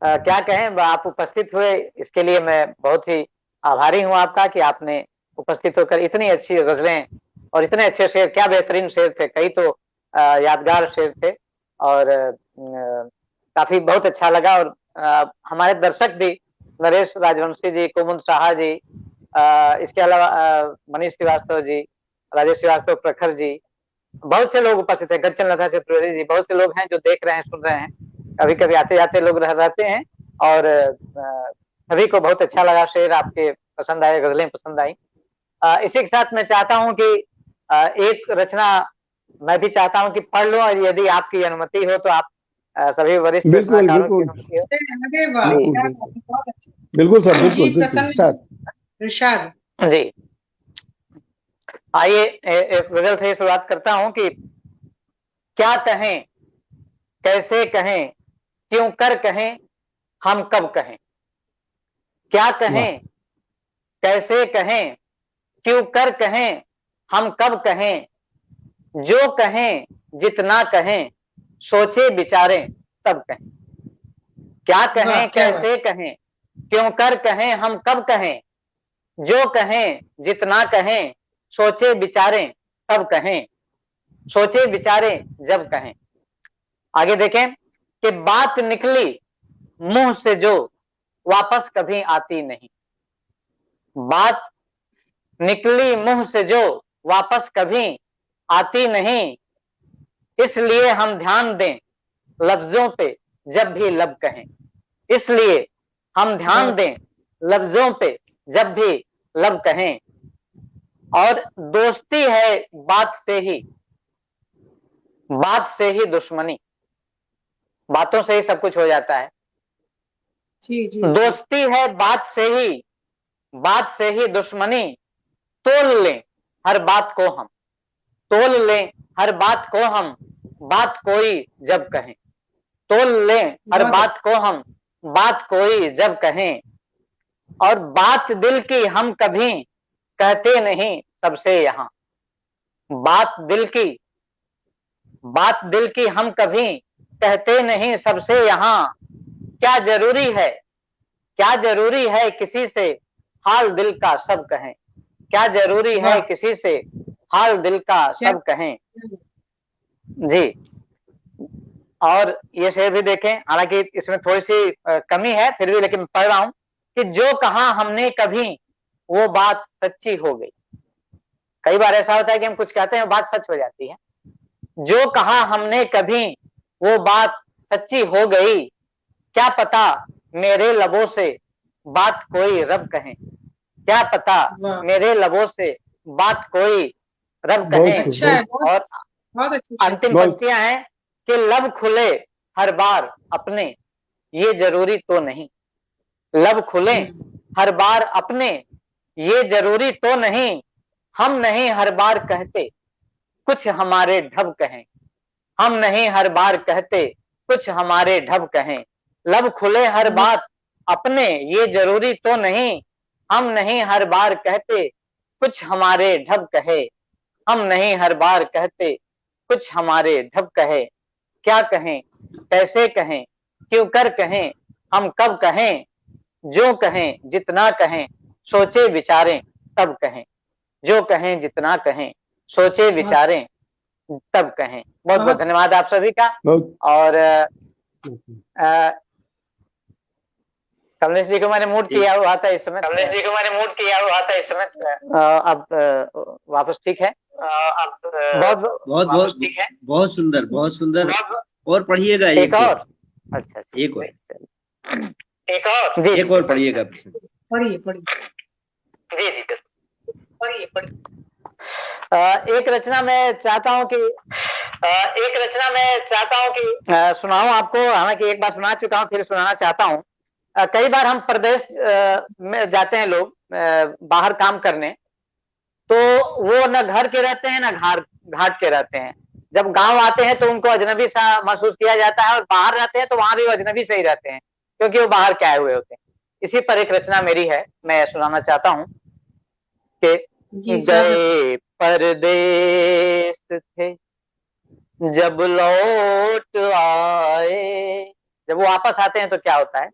S1: क्या कहें, आप उपस्थित हुए, इसके लिए मैं बहुत ही आभारी हूं आपका कि आपने उपस्थित होकर इतनी अच्छी गजलें और इतने अच्छे शेर, क्या बेहतरीन शेर थे, कई तो यादगार शेर थे। और काफी बहुत अच्छा लगा। और हमारे दर्शक भी, नरेश राजवंशी जी, कुमुद साहा जी, इसके अलावा मनीष श्रीवास्तव जी, राजेश श्रीवास्तव, प्रखर जी, बहुत से लोग उपस्थित है, गच्चन लता चतुर्वेदी जी, बहुत से लोग हैं जो देख रहे हैं, सुन रहे हैं। कभी कभी आते जाते लोग रहते हैं। और सभी को बहुत अच्छा लगा शेर, आपके पसंद आए, गजलें पसंद आई। इसी के साथ मैं चाहता हूं कि एक रचना मैं भी चाहता हूं कि पढ़ लूं, और यदि आपकी अनुमति हो तो आप सभी वरिष्ठ रचनाकारों की अनुमति हो।
S3: बिल्कुल सर, बिल्कुल
S2: इरशाद
S1: जी। आइए एक गजल से शुरुआत करता हूं कि क्या कहें, कैसे कहें, क्यों कर कहें, हम कब कहें। क्या कहें, कैसे कहें, क्यों कर कहें, हम कब कहें। जो कहें, जितना कहें, सोचे विचारें तब कहें। क्या कहें, कैसे कहें, क्यों कर कहें, हम कब कहें। जो कहें, जितना कहें, सोचे विचारें तब कहें। सोचे विचारें जब कहें। आगे देखें कि बात निकली मुंह से जो वापस कभी आती नहीं। बात निकली मुंह से जो वापस कभी आती नहीं, इसलिए हम ध्यान दें लफ्जों पे जब भी लब कहें। इसलिए हम ध्यान दें लफ्जों पे जब भी लब कहें। और दोस्ती है बात से ही दुश्मनी। बातों से ही सब कुछ हो जाता है। दोस्ती है बात से ही दुश्मनी। तोल लें हर बात को हम, तोल लें हर बात को हम, बात कोई जब कहें। तोल लें हर बात को हम, बात कोई जब कहें। और बात दिल की हम कभी कहते नहीं सबसे यहाँ। बात दिल की हम कभी कहते नहीं सबसे यहाँ, क्या जरूरी है, क्या जरूरी है किसी से हाल दिल का सब कहें, क्या जरूरी है किसी से हाल दिल का सब कहें। जी, और ये शेर भी देखें, हालांकि इसमें थोड़ी सी कमी है फिर भी, लेकिन पढ़ रहा हूं कि जो कहा हमने कभी वो बात सच्ची हो गई। कई बार ऐसा होता है कि हम कुछ कहते हैं वो बात सच हो जाती है। जो कहा हमने कभी वो बात सच्ची हो गई, क्या पता मेरे लबों से बात कोई रब कहे, क्या पता मेरे लबों से बात कोई रब कहे।
S2: अच्छा है,
S1: और
S2: बहुत अच्छा
S1: अंतिम पंक्तियां हैं कि लब खुले हर बार अपने, ये जरूरी तो नहीं, लब खुले हर बार अपने, ये जरूरी तो नहीं, हम नहीं हर बार कहते कुछ हमारे ढब कहें, हम नहीं हर बार कहते कुछ हमारे ढब कहें। लब खुले हर बात अपने, ये जरूरी तो नहीं, हम नहीं हर बार कहते कुछ हमारे ढब कहे, हम नहीं हर बार कहते कुछ हमारे ढब कहे। क्या कहें, कैसे कहें, क्यों कर कहें, हम कब कहें, जो कहें जितना कहें सोचे विचारें तब कहें, जो कहें जितना कहें सोचे विचारें तब कहें। बहुत बहुत धन्यवाद आप सभी का। और कमलेश जी को मैंने मूड किया हुआ था इस समय, कमलेश जी को मैंने मूड किया हुआ था इस समय। अब वापस ठीक है। अब बहुत बहुत ठीक है,
S4: बहुत सुंदर, बहुत सुंदर। और पढ़िएगा
S1: एक और। अच्छा,
S4: एक और,
S1: एक और जी,
S4: एक और पढ़िएगा।
S2: पढ़िए
S1: जी जी पढ़िए। एक रचना मैं चाहता हूं कि सुनाऊं आपको, हालांकि एक बार सुना चुका हूं, फिर सुनाना चाहता हूं। कई बार हम प्रदेश में जाते हैं लोग बाहर काम करने, तो वो न घर के रहते हैं न घाट के रहते हैं। जब गांव आते हैं तो उनको अजनबी सा महसूस किया जाता है, और बाहर रहते हैं तो वहां भी वो अजनबी से ही रहते हैं, क्योंकि वो बाहर के आए हुए होते हैं। इसी पर एक रचना मेरी है, मैं सुनाना चाहता हूं कि गए परदेश थे जब लौट आए। जब वो वापस आते हैं तो क्या होता है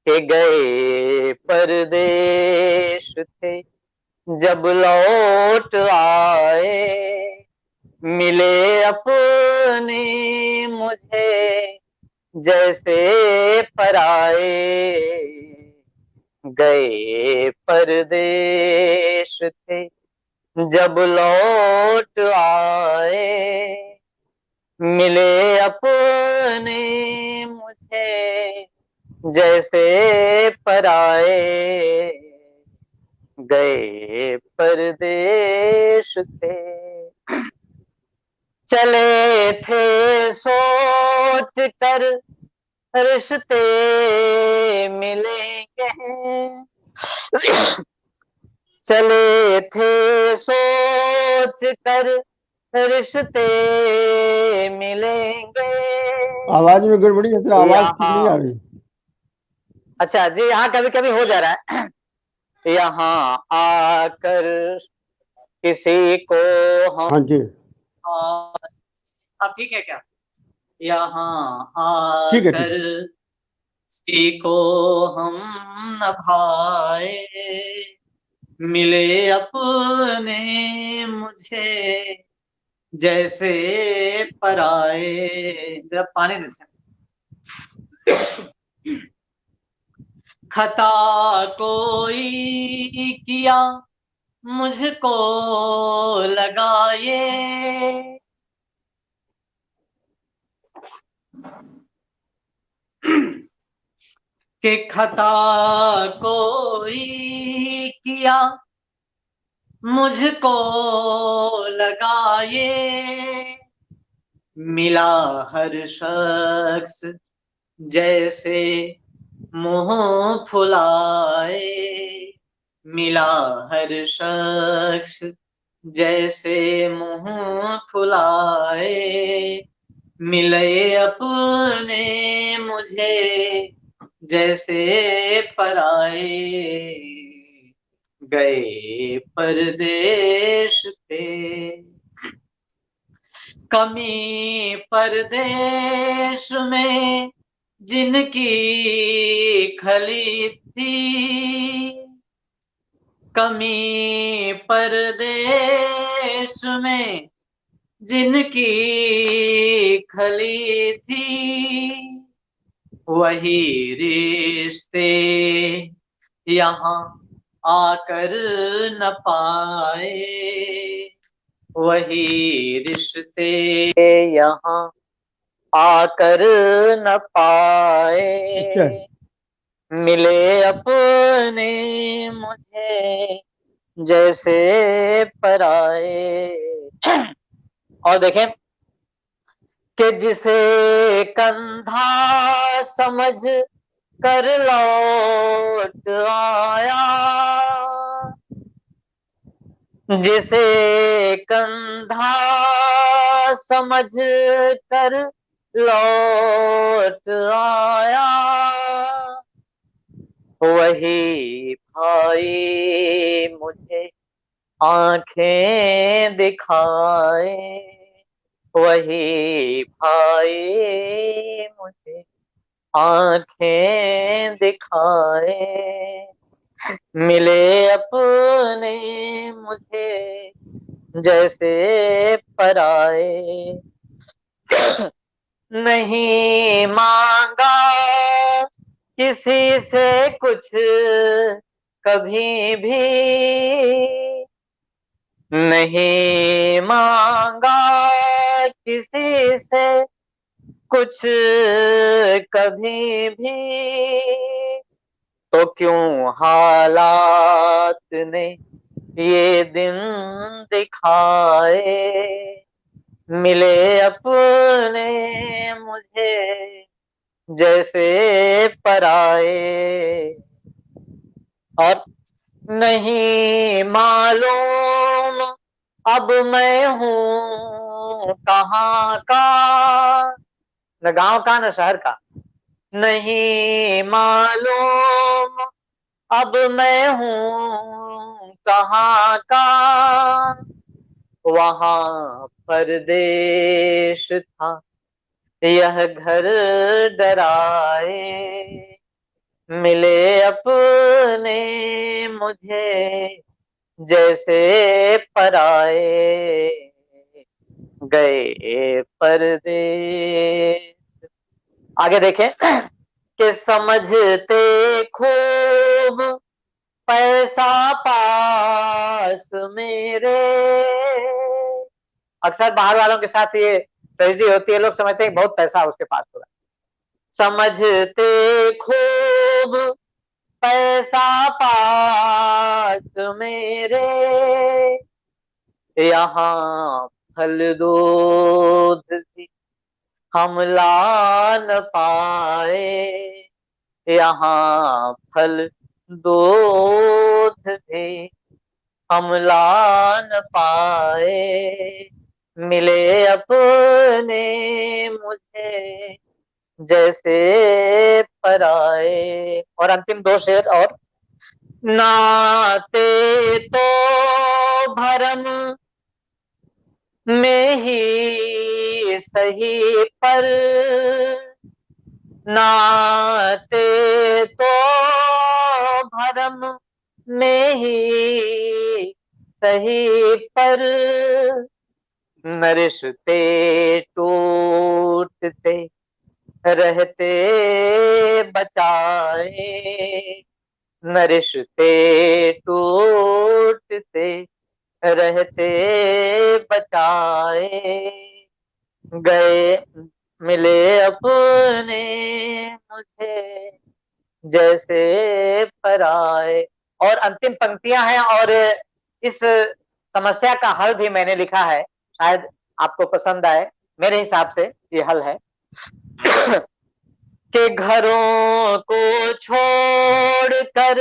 S1: कि गए परदेश थे जब लौट आए, मिले अपने मुझे जैसे पराए, गए परदेश थे जब लौट आए, मिले अपने मुझे जैसे पराए, गए परदेश थे। चले थे सोच कर रिश्ते मिलेंगे, चले थे सोच कर रिश्ते मिलेंगे।
S3: आवाज में गड़बड़ी है, तेरा आवाज ठीक नहीं आ रही।
S1: अच्छा जी, यहाँ कभी कभी हो जा रहा है। यहाँ आकर किसी को हम,
S3: हाँ जी,
S1: अब ठीक है क्या? यहाँ आकर किसी को हम न भाए, मिले अपने मुझे जैसे पराए। जरा पानी दे। खता कोई किया मुझको लगाए, कि खता कोई किया मुझको लगाए, मिला हर शख्स जैसे मुंह फुलाए, मिला हर शख्स जैसे मुंह फुलाए, मिले अपने मुझे जैसे पराए, गए परदेश थे। कमी परदेश में जिनकी खली थी, कमी परदेश में जिनकी खली थी, वही रिश्ते यहाँ आकर न पाए, वही रिश्ते यहाँ आकर न पाए, मिले अपने मुझे जैसे पराए। और देखें कि जिसे कंधा समझ कर लौट आया, जिसे कंधा समझ कर लौट आया, वही भाई मुझे आंखें दिखाए, वही भाई मुझे आंखें दिखाए, मिले अपने मुझे जैसे पराए। नहीं मांगा किसी से कुछ कभी भी, नहीं मांगा किसी से कुछ कभी भी, तो क्यों हालात ने ये दिन दिखाए, मिले अपने मुझे जैसे पराए। और नहीं मालूम अब मैं हूँ कहाँ का, न गांव का न शहर का, नहीं मालूम अब मैं हूँ कहाँ का, वहाँ परदेश था यह घर डराए, मिले अपने मुझे जैसे पराए, गए परदेश। आगे देखें कि समझते खूब पैसा पास मेरे, अक्सर बाहर वालों के साथ ये ट्रेजेडी होती है, लोग समझते हैं बहुत पैसा उसके पास होगा। समझते खूब पैसा पास मेरे, यहाँ फल दूध भी हम ला न पाए, यहाँ फल दूध भी हम ला न पाए, मिले अपने मुझे जैसे पराए। और अंतिम दो शेर और, नाते तो भरम में ही सही पर, नाते तो भरम में ही सही पर, न रिश्ते टूटते रहते बचाए, न रिश्ते टूटते रहते बचाए, गए मिले अपने मुझे जैसे पराए। और अंतिम पंक्तियां हैं, और इस समस्या का हल भी मैंने लिखा है, शायद आपको पसंद आए। मेरे हिसाब से ये हल है कि घरों को छोड़कर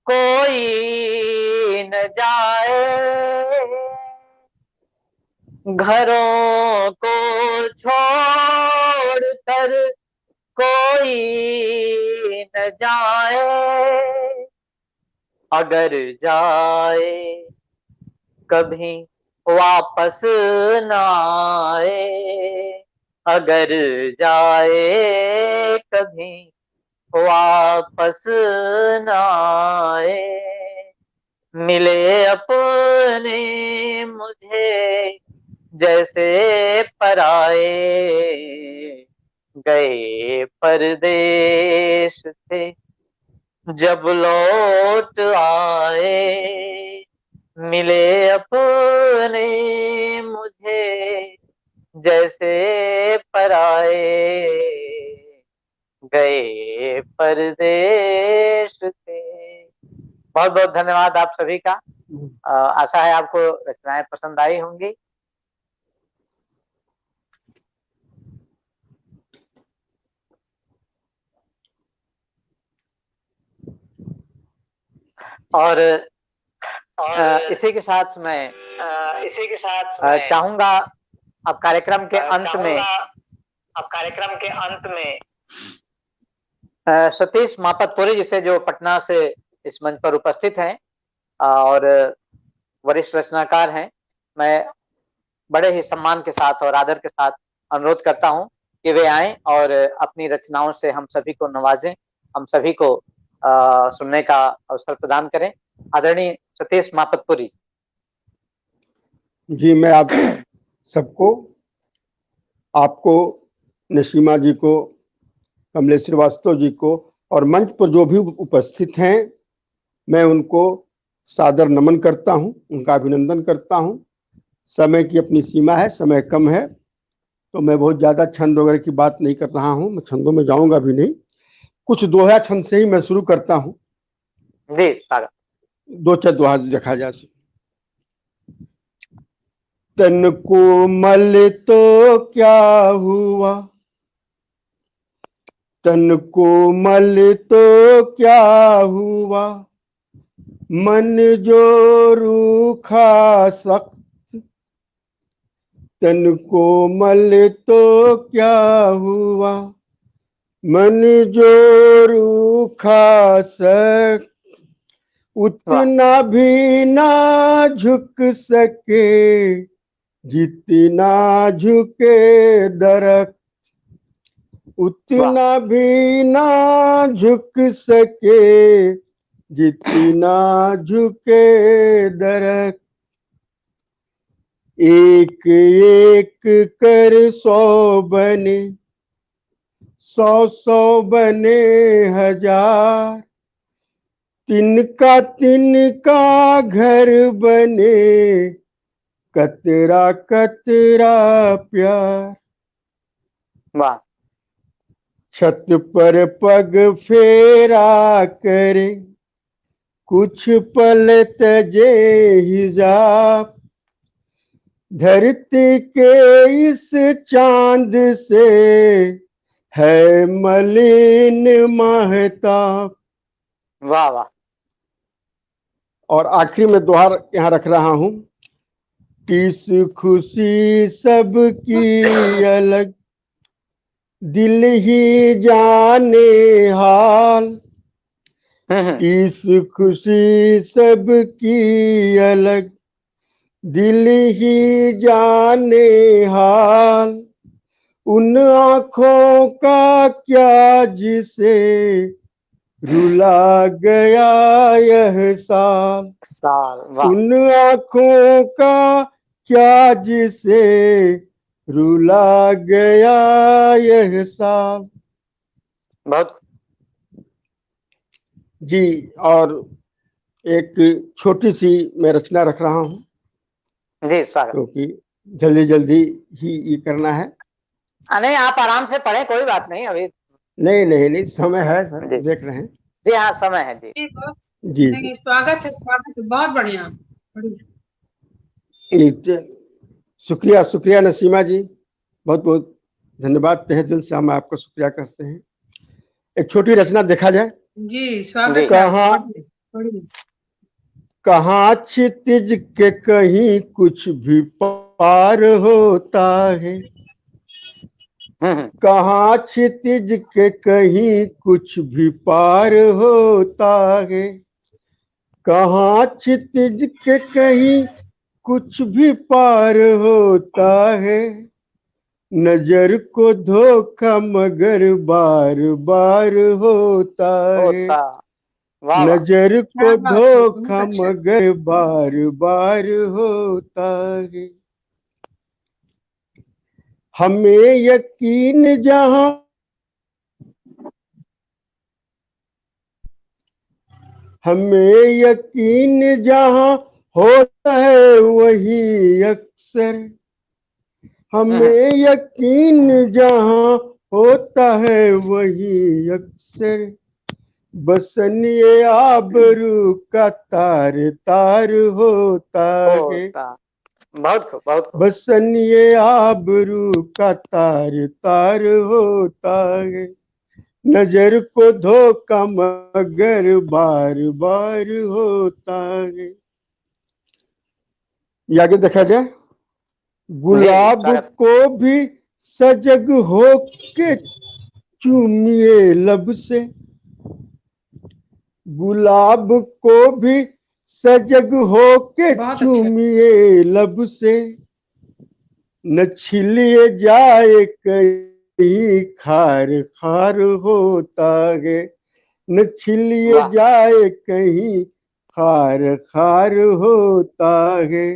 S1: कोई न जाए, घरों को छोड़कर कोई न जाए, अगर जाए कभी वापस न आए, अगर जाए कभी वापस न आए। मिले अपने मुझे जैसे पराए, गए परदेश थे जब लौट आए। मिले अपने मुझे जैसे पराए, गए परदेश थे। बहुत बहुत धन्यवाद आप सभी का। आशा है आपको रचनाएं पसंद आई होंगी। और इसी के साथ मैं चाहूंगा अब कार्यक्रम के अंत में सतीश मापतपुरी जिसे जो पटना से इस मंच पर उपस्थित हैं और वरिष्ठ रचनाकार हैं, मैं बड़े ही सम्मान के साथ और आदर के साथ अनुरोध करता हूं कि वे आएं और अपनी रचनाओं से हम सभी को नवाजें, हम सभी को सुनने का अवसर प्रदान करें। आदरणीय सतीश मापतपुरी।
S3: जी, मैं आप सबको, आपको, नसीमा जी को, कमलेश श्रीवास्तव जी को और मंच पर जो भी उपस्थित हैं, मैं उनको सादर नमन करता हूं, उनका अभिनंदन करता हूं। समय की अपनी सीमा है, समय कम है, तो मैं बहुत ज्यादा छंद वगैरह की बात नहीं कर रहा हूं, मैं छंदों में जाऊंगा भी नहीं। कुछ दोहा छंद से ही मैं शुरू करता हूं।
S1: जी, स्वागत।
S3: दो चार दोहा देखा जा। तन को मल तो क्या हुआ, तन को मल तो क्या हुआ, मन जो रूखा सख्त। तन को मल तो क्या हुआ, मन जो रूखा सख्त। उतना भी ना झुक सके जितना झुके दरख्त। उतना भी ना झुक सके जितना झुके दरख्त। एक एक कर 100 बने, 100 बने 1000। तिनका तिनका घर बने, कतरा कतरा प्यार।
S1: वाह।
S3: छत पर पग फेरा करे, कुछ पल तजे हिजाब। धरती के इस चांद से है मलिन महताब।
S1: वाह वाह।
S3: और आखिरी में दोहार यहाँ रख रहा हूं। किस खुशी सबकी अलग, दिल ही जाने हाल। किस खुशी सबकी अलग, दिल ही जाने हाल। उन आंखों का क्या जिसे रुला गया यह साल। उन आंखों का क्या जिसे रुला गया यह साल।
S1: बहुत
S3: जी। और एक छोटी सी मैं रचना रख रहा हूं।
S1: जी, स्वागत।
S3: क्योंकि जल्दी जल्दी ही ये करना है।
S1: नहीं, आप आराम से पढ़ें, कोई बात नहीं। अभी
S3: नहीं, समय है सर, देख रहे हैं।
S1: जी हाँ, समय है। जी
S3: जी
S2: नहीं, स्वागत है, बहुत बढ़िया।
S3: शुक्रिया शुक्रिया नसीमा जी, बहुत बहुत धन्यवाद। तहे दिल से हम आपका शुक्रिया करते हैं। एक छोटी रचना देखा जाए।
S2: जी, स्वागत है।
S3: कहाँ क्षितिज के कहीं कुछ भी पार होता है। कहाँ क्षितिज के कहीं कुछ भी पार होता है। कहाँ क्षितिज के कहीं कुछ भी पार होता है, नजर को धोखा मगर बार बार होता है।
S1: होता। वाह वाह,
S3: नजर
S2: क्या
S3: को
S2: बात है, बहुत
S3: धोखा
S2: अच्छा।
S3: मगर बार बार होता है। हमें यकीन जहां हमें यकीन जहां होता है वही अक्सर, हमें यकीन जहां होता है वही अक्सर, बसन ये आबरू का तार तार होता है।
S1: होता। बहुत खूब, बहुत खूब।
S3: बसन ये आबरू का तार तार होता है, नजर को धोखा मगर बार बार होता है। ये आगे देखा जाए।
S1: जी
S3: गुलाब
S1: स्वागत।
S3: को भी सजग हो के चूमिए लब से, गुलाब को भी सजग हो के
S2: बहुत अच्छा।
S3: चूमिए लब से, न छिलिए जाए कहीं खार खार होता है, न छिलिए
S1: वाह
S3: जाए कहीं खार खार होता है,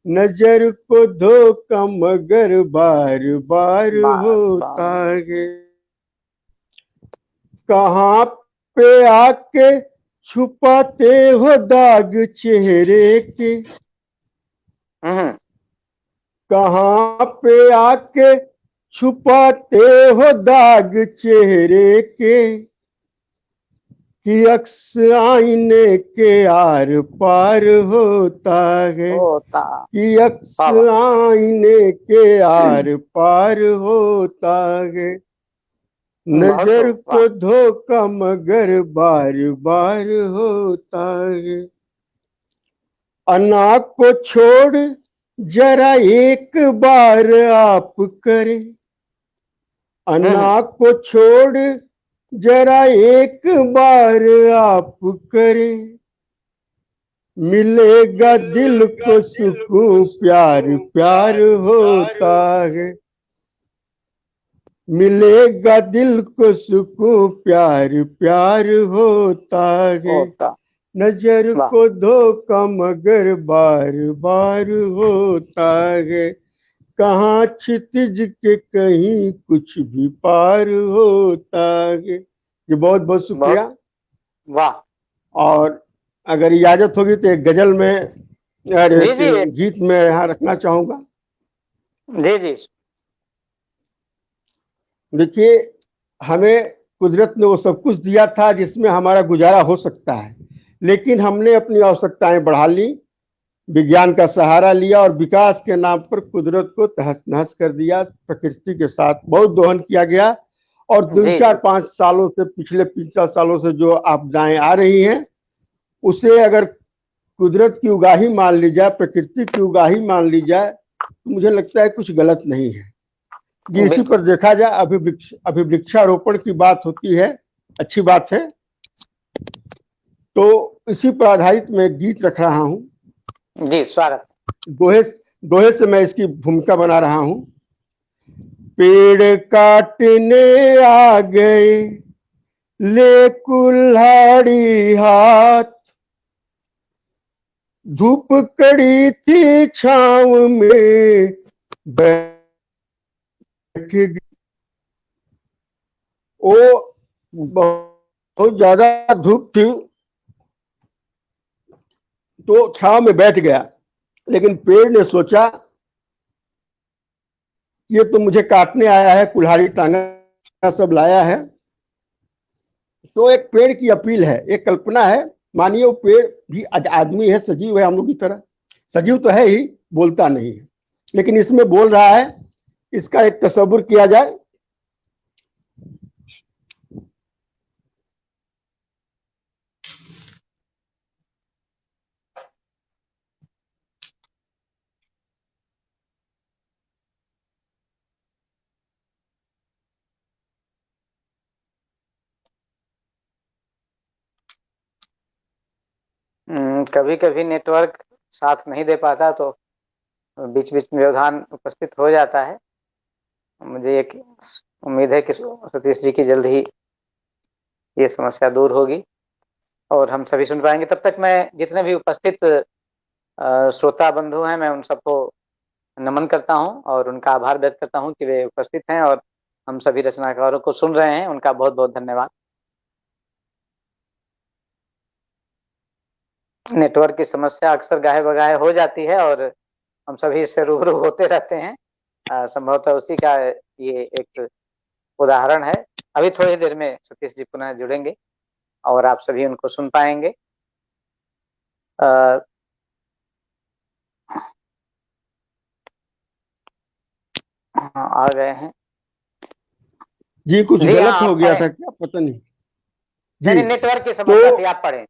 S3: नजर को धोखा मगर बार बार
S1: वाह
S3: होता
S1: वाह।
S3: है। कहाँ पे आके छुपाते हो दाग चेहरे के,
S1: हम्म।
S3: कहाँ पे आके छुपाते हो दाग चेहरे के, कि अक्स आईने के आर पार होता है,
S1: होता।
S3: कि अक्स
S1: वाह वाह।
S3: आईने के आर पार होता है,
S1: बहुत
S3: नजर
S1: खूब, वाह।
S3: को धोखा मगर बार बार होता है। अना को छोड़ जरा एक बार आप करे, अना को छोड़ जरा एक बार आप करे, मिलेगा दिल को सुकून प्यार प्यार होता है, मिलेगा दिल को सुकून प्यार प्यार होता है,
S1: होता।
S3: नजर
S1: वाह।
S3: को धोखा मगर बार बार होता है, कहाँ क्षितिज के कहीं कुछ भी पार होता है। ये बहुत बहुत
S1: बहुत।
S3: शुक्रिया।
S1: वाह।
S3: और अगर इजाजत होगी तो एक गजल में अरे
S1: जी जी।
S3: गीत में यहाँ रखना चाहूंगा।
S1: जी जी।
S3: देखिए, हमें कुदरत ने वो सब कुछ दिया था जिसमें हमारा गुजारा हो सकता है, लेकिन हमने अपनी आवश्यकताएं बढ़ा ली, विज्ञान का सहारा लिया और विकास के नाम पर कुदरत को तहस नहस कर दिया। प्रकृति के साथ बहुत दोहन किया गया और दो
S1: जी
S3: चार
S1: जी।
S3: पांच सालों से, पिछले 50 सालों से जो आपदाएं आ रही हैं, उसे अगर कुदरत की उगाही मान ली जाए, प्रकृति की उगाही मान ली जाए, तो मुझे लगता है कुछ गलत नहीं है। ये इसी
S1: बिल्कुल।
S3: पर देखा जाए, अभिवृक्षारोपण की बात होती है, अच्छी बात है। तो इसी पर आधारित मैं एक गीत रख रहा हूं।
S1: जी स्वागत।
S3: दोहे दोहे से मैं इसकी भूमिका बना रहा हूं। पेड़ काटने आ गए ले कुल्हाड़ी हाथ, धूप कड़ी थी छांव में बैठ गई। वो बहुत ज्यादा धूप थी तो छांव में बैठ गया, लेकिन पेड़ ने सोचा ये तो मुझे काटने आया है, कुल्हाड़ी टांगा सब लाया है। तो एक पेड़ की अपील है, एक कल्पना है। मानिए वो पेड़ भी आदमी है, सजीव है हम लोग की तरह, सजीव तो है ही, बोलता नहीं है, लेकिन इसमें बोल रहा है। इसका एक तस्वुर किया जाए।
S1: कभी कभी नेटवर्क साथ नहीं दे पाता तो बीच बीच में व्यवधान उपस्थित हो जाता है। मुझे एक उम्मीद है कि सतीश जी की जल्द ही ये समस्या दूर होगी और हम सभी सुन पाएंगे। तब तक मैं जितने भी उपस्थित श्रोता बंधु हैं, मैं उन सबको नमन करता हूं और उनका आभार व्यक्त करता हूं कि वे उपस्थित हैं और हम सभी रचनाकारों को सुन रहे हैं। उनका बहुत बहुत धन्यवाद। नेटवर्क की समस्या अक्सर गाहे बगाहे हो जाती है और हम सभी इससे रूबरू होते रहते हैं। संभवतः उसी का ये एक उदाहरण है। अभी थोड़ी देर में सतीश जी पुनः जुड़ेंगे और आप सभी उनको सुन पाएंगे। हाँ, आ गए हैं
S3: जी। कुछ
S1: जी,
S3: गलत
S1: हाँ,
S3: हो गया था क्या, पता नहीं जी।
S1: नहीं, नेटवर्क की समस्या थी, आप पढ़ें।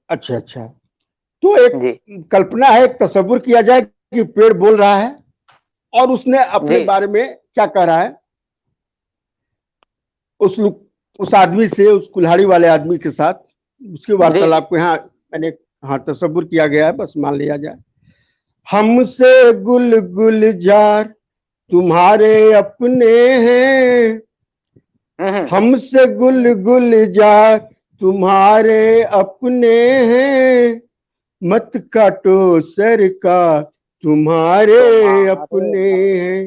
S3: अच्छा अच्छा, तो एक
S1: जी
S3: कल्पना है, एक तस्वुर किया जाए कि पेड़ बोल रहा है और उसने अपने
S1: जी
S3: बारे में क्या कह रहा है उस आदमी से, उस कुल्हाड़ी वाले आदमी के साथ उसके
S1: जी
S3: वार्तालाप को यहाँ मैंने तस्वुर किया गया है, बस मान लिया जाए। हमसे गुल गुलजार तुम्हारे अपने हैं, हमसे गुल गुलजार तुम्हारे अपने हैं, मत काटो सरकार तुम्हारे अपने हैं,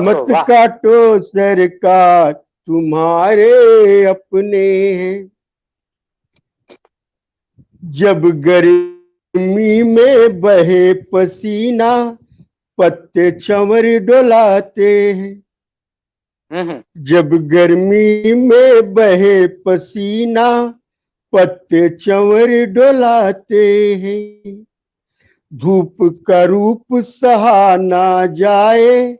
S3: मत काटो सरकार तुम्हारे अपने हैं। जब गर्मी में बहे पसीना पत्ते चंवर डोलाते हैं, जब गर्मी में बहे पसीना पत्ते चंवर डोलाते हैं, धूप का रूप सहा ना जाए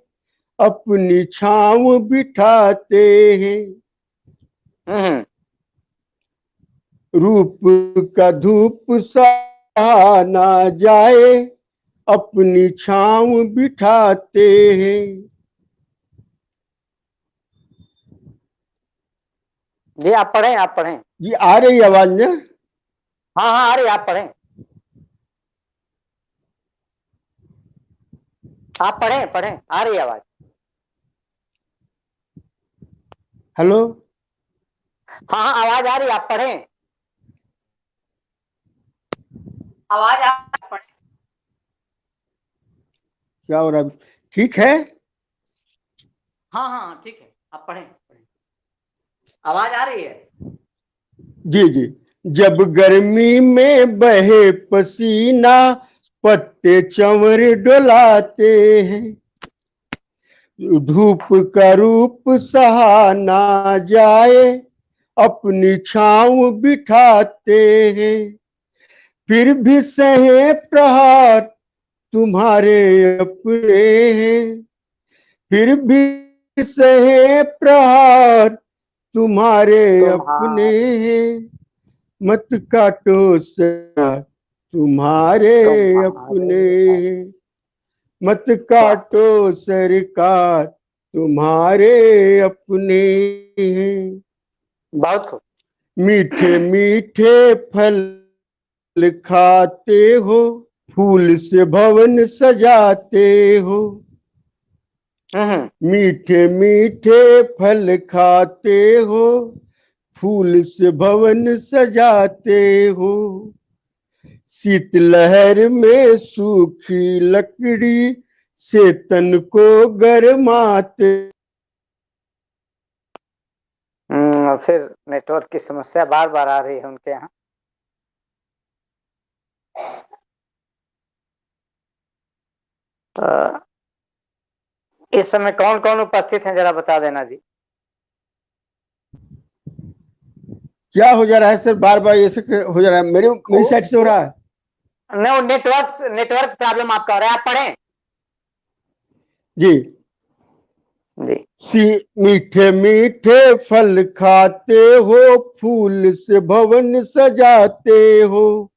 S3: अपनी छांव बिठाते हैं, रूप का धूप सहा ना जाए अपनी छांव बिठाते हैं।
S1: जी, आप पढ़ें, आप पढ़ें।
S3: ये आ रही आवाज ना?
S1: हाँ हाँ, आ रही, आप पढ़ें, आप पढ़ें पढ़ें, आ रही आवाज।
S3: हेलो,
S1: हाँ हाँ, आवाज आ रही, आप पढ़ें, आवाज आ रही।
S3: क्या हो रहा है? ठीक है,
S1: हाँ हाँ ठीक है, आप पढ़ें, आवाज आ रही है।
S3: जी जी। जब गर्मी में बहे पसीना पत्ते चंवर डोलाते हैं, धूप का रूप सहा ना जाए अपनी छांव बिठाते हैं, फिर भी सहे प्रहार तुम्हारे अपने हैं, फिर भी सहे प्रहार तुम्हारे अपने हैं, मत काटो सरकार तुम्हारे अपने हैं, मत काटो सरकार तुम्हारे अपने हैं।
S1: बहुत खूब।
S3: मीठे मीठे फल खाते हो, फूल से भवन सजाते हो, मीठे मीठे फल खाते हो, फूल से भवन सजाते हो, शीतलहर में सूखी लकड़ी से तन को गरमाते।
S1: फिर नेटवर्क की समस्या बार बार आ रही है उनके यहाँ। इस समय कौन कौन उपस्थित हैं, जरा बता देना जी।
S3: क्या हो जा रहा है सर? बार बार ये हो जा रहा है, मेरी साइड से हो रहा है।
S1: नहीं, नेटवर्क प्रॉब्लम आपका हो रहा है, आप पढ़ें
S3: जी
S1: जी।
S3: मीठे मीठे फल खाते हो, फूल से भवन सजाते हो,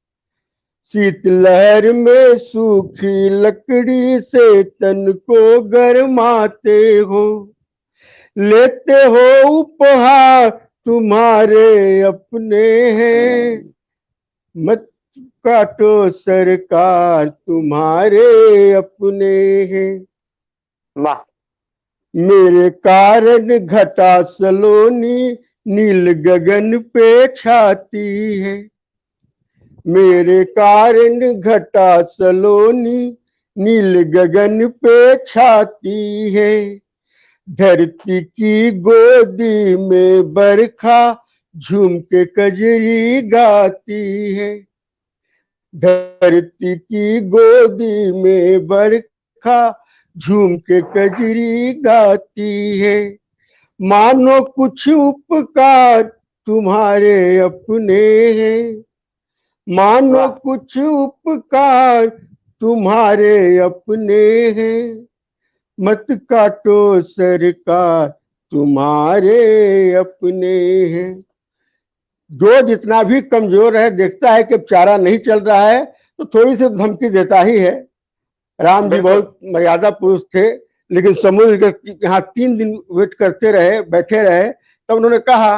S3: शीतलहर में सूखी लकड़ी से तन को गरमाते हो, लेते हो उपहार तुम्हारे अपने हैं, मत काटो सरकार तुम्हारे अपने हैं।
S1: वाह।
S3: मेरे कारण घटा सलोनी नील गगन पे छाती है। मेरे कारण घटा सलोनी नील गगन पे छाती है। धरती की गोदी में बरखा झूम के कजरी गाती है। धरती की गोदी में बरखा झूम के कजरी गाती है। मानो कुछ उपकार तुम्हारे अपने हैं। मानो कुछ उपकार तुम्हारे अपने हैं। मत काटो सरकार तुम्हारे अपने हैं। जो जितना भी कमजोर है, देखता है कि चारा नहीं चल रहा है तो थोड़ी सी धमकी देता ही है। राम जी बहुत मर्यादा पुरुष थे, लेकिन समुद्र के यहाँ 3 दिन वेट करते रहे, बैठे रहे। तब उन्होंने कहा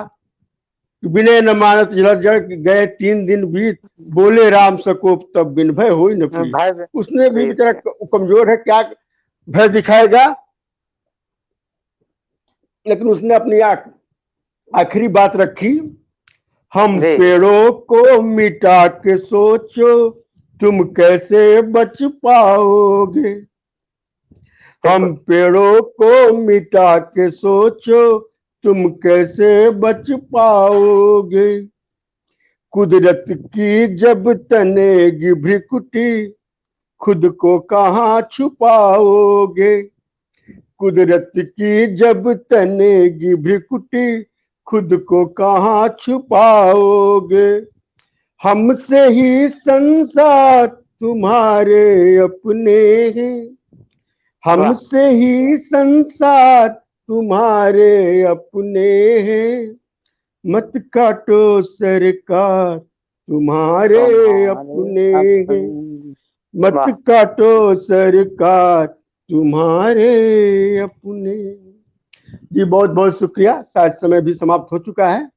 S3: विनय न मानत जल जड़ गए 3 दिन बीत, बोले राम सकोप तब बिन भय हो न प्रीत। उसने भी बेचारा कमजोर है, क्या भय दिखाएगा, लेकिन उसने अपनी आखिरी बात रखी। हम पेड़ों को मिटा के सोचो तुम कैसे बच पाओगे। हम पेड़ों को मिटा के सोचो तुम कैसे बच पाओगे। कुदरत की जब तनेगी भ्रिकुटी खुद को कहाँ छुपाओगे। कुदरत की जब तनेगी भ्रिकुटी खुद को कहाँ छुपाओगे। हमसे ही संसार तुम्हारे अपने हैं। हमसे ही संसार तुम्हारे अपने हैं। मत काटो सरकार तुम्हारे अपने हैं। मत काटो सरकार तुम्हारे अपने। जी बहुत बहुत शुक्रिया। शायद समय भी समाप्त हो चुका है।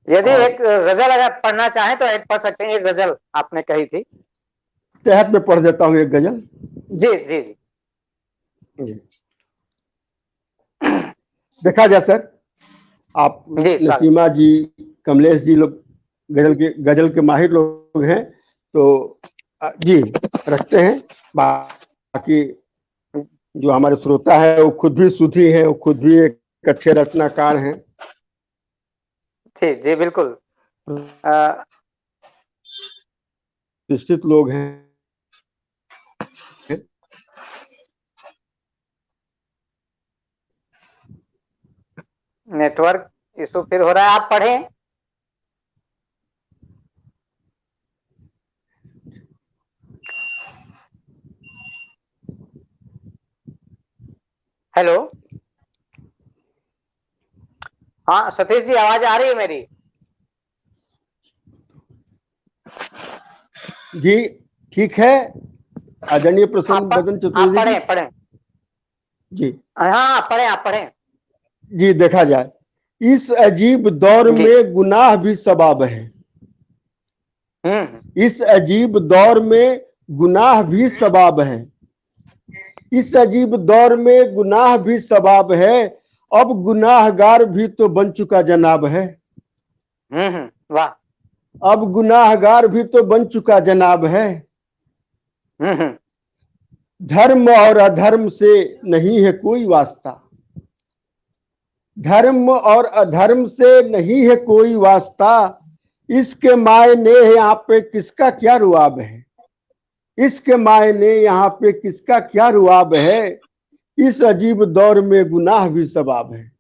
S1: यदि एक गजल अगर पढ़ना चाहें तो एक पढ़ सकते हैं। एक गजल आपने कही थी,
S3: तहत में पढ़ देता हूँ एक गजल।
S1: जी जी जी।
S3: देखा जाए सर, आप नसीमा जी, कमलेश जी लोग गजल के माहिर लोग हैं, तो जी रखते हैं। बाकी जो हमारे श्रोता है वो खुद भी सुधी हैं, वो खुद भी एक अच्छे रचनाकार हैं।
S1: जी जी बिल्कुल
S3: निश्चित लोग हैं।
S1: नेटवर्क इशू फिर हो रहा है, आप पढ़ें। हेलो, हाँ सतीश जी, आवाज आ रही है मेरी?
S3: जी ठीक है। आदरणीय प्रसन्न बदन चतुर्वेदी,
S1: पढ़ें पढ़ें
S3: जी।
S1: हाँ पढ़ें, आप पढ़ें।
S3: जी देखा जाए, इस अजीब दौर में गुनाह भी सबाब है। इस अजीब दौर में गुनाह भी सबाब है। इस अजीब दौर में गुनाह भी सबाब है। अब गुनाहगार भी तो बन चुका जनाब है।
S1: वाह।
S3: अब गुनाहगार भी तो बन चुका जनाब है। धर्म और अधर्म से नहीं है कोई वास्ता। धर्म और अधर्म से नहीं है कोई वास्ता। इसके मायने यहाँ पे किसका क्या रुआब है। इसके मायने यहाँ पे किसका क्या रुआब है। इस अजीब दौर में गुनाह भी सबाब है।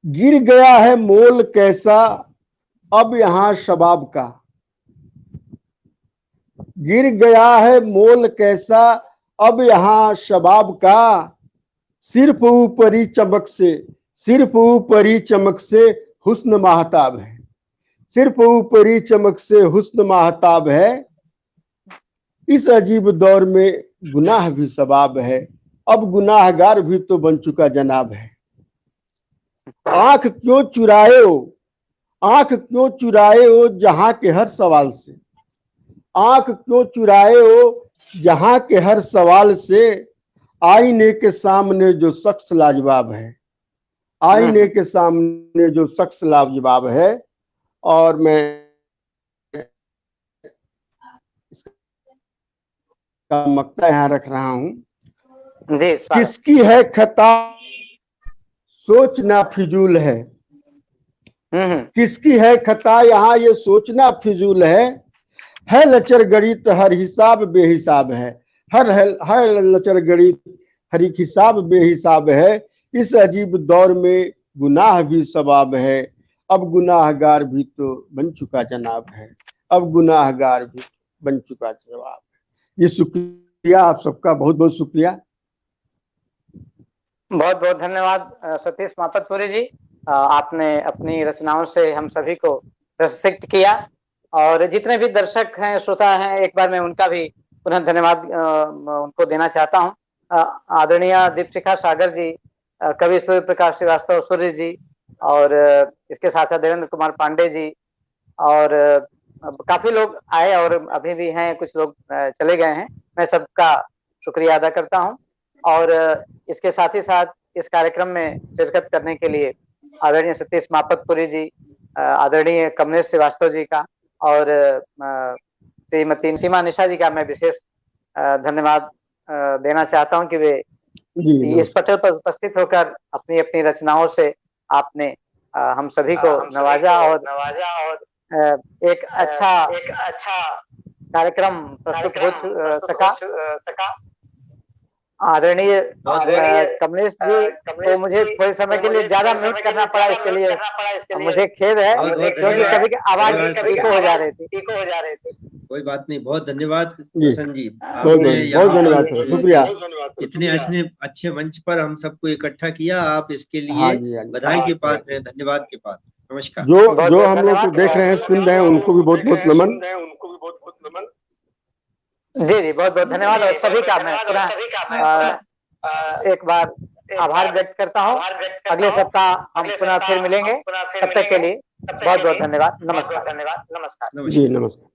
S3: गिर गया है मोल कैसा अब यहाँ शबाब का। गिर गया है मोल कैसा अब यहाँ शबाब का। सिर्फ ऊपरी चमक से, सिर्फ ऊपरी चमक से हुस्न महताब है। सिर्फ ऊपरी चमक से हुस्न महताब है। इस अजीब दौर में गुनाह भी सबाब है। अब गुनाहगार भी तो बन चुका जनाब है। आंख क्यों चुराए हो, आंख क्यों चुराए हो जहां के हर सवाल से, आंख क्यों चुराए हो जहां के हर सवाल से, आईने के सामने जो शख्स लाजवाब है, आईने के सामने जो शख्स लाजवाब है। और मैं का मक्ता यहाँ रख रहा हूं।
S1: जी,
S3: किसकी है खता सोचना फिजूल है, किसकी है खता यहाँ ये सोचना फिजूल है लचर गणित हर हिसाब बेहिसाब है, हर लचर गणित हर एक हिसाब बेहिसाब है। इस अजीब दौर में गुनाह भी सवाब है, अब गुनाहगार भी तो बन चुका जनाब है, अब गुनाहगार भी बन चुका जवाब है। ये शुक्रिया, आप सबका बहुत बहुत शुक्रिया।
S1: बहुत बहुत धन्यवाद सतीश मापतपुरी जी। आपने अपनी रचनाओं से हम सभी को रससिक्त किया, और जितने भी दर्शक हैं, श्रोता हैं, एक बार मैं उनका भी पुनः धन्यवाद उनको देना चाहता हूं। आदरणीय दीपशिखा सागर जी, कवि सूर्य प्रकाश श्रीवास्तव सूर्य जी, और इसके साथ साथ देवेंद्र कुमार पांडे जी, और काफी लोग आए और अभी भी हैं, कुछ लोग चले गए हैं। मैं सबका शुक्रिया अदा करता हूं। और इसके साथ ही साथ इस कार्यक्रम में शिरकत करने के लिए आदरणीय सतीश मापतपुरी जी, आदरणीय कमलेश श्रीवास्तव जी का, और श्रीमती सीमा निशा जी का मैं विशेष धन्यवाद देना चाहता हूं कि वे इस पटल पर उपस्थित होकर अपनी अपनी रचनाओं से आपने हम सभी को नवाजा और एक अच्छा कार्यक्रम प्रस्तुत हो सका। आदरणीय कमलेश जी को मुझे थोड़े समय के लिए ज्यादा म्यूट करना पड़ा, इसके लिए मुझे खेद है, क्योंकि कभी आवाज इको हो जा रही थी।
S4: कोई बात नहीं, बहुत धन्यवाद प्रसन्न जी,
S3: बहुत धन्यवाद, शुक्रिया।
S4: इतने अच्छे मंच पर हम सबको इकट्ठा किया, आप इसके लिए बधाई के पात्र हैं, धन्यवाद के पात्र। नमस्कार।
S3: जो हम लोग को देख रहे हैं, सुन रहे हैं, उनको भी बहुत बहुत नमन।
S1: जी जी, बहुत बहुत धन्यवाद, और सभी का मैं पुनः एक बार आभार व्यक्त करता हूँ। अगले सप्ताह हम पुनः फिर मिलेंगे, तब तक के लिए बहुत बहुत धन्यवाद। नमस्कार।
S3: जी नमस्कार।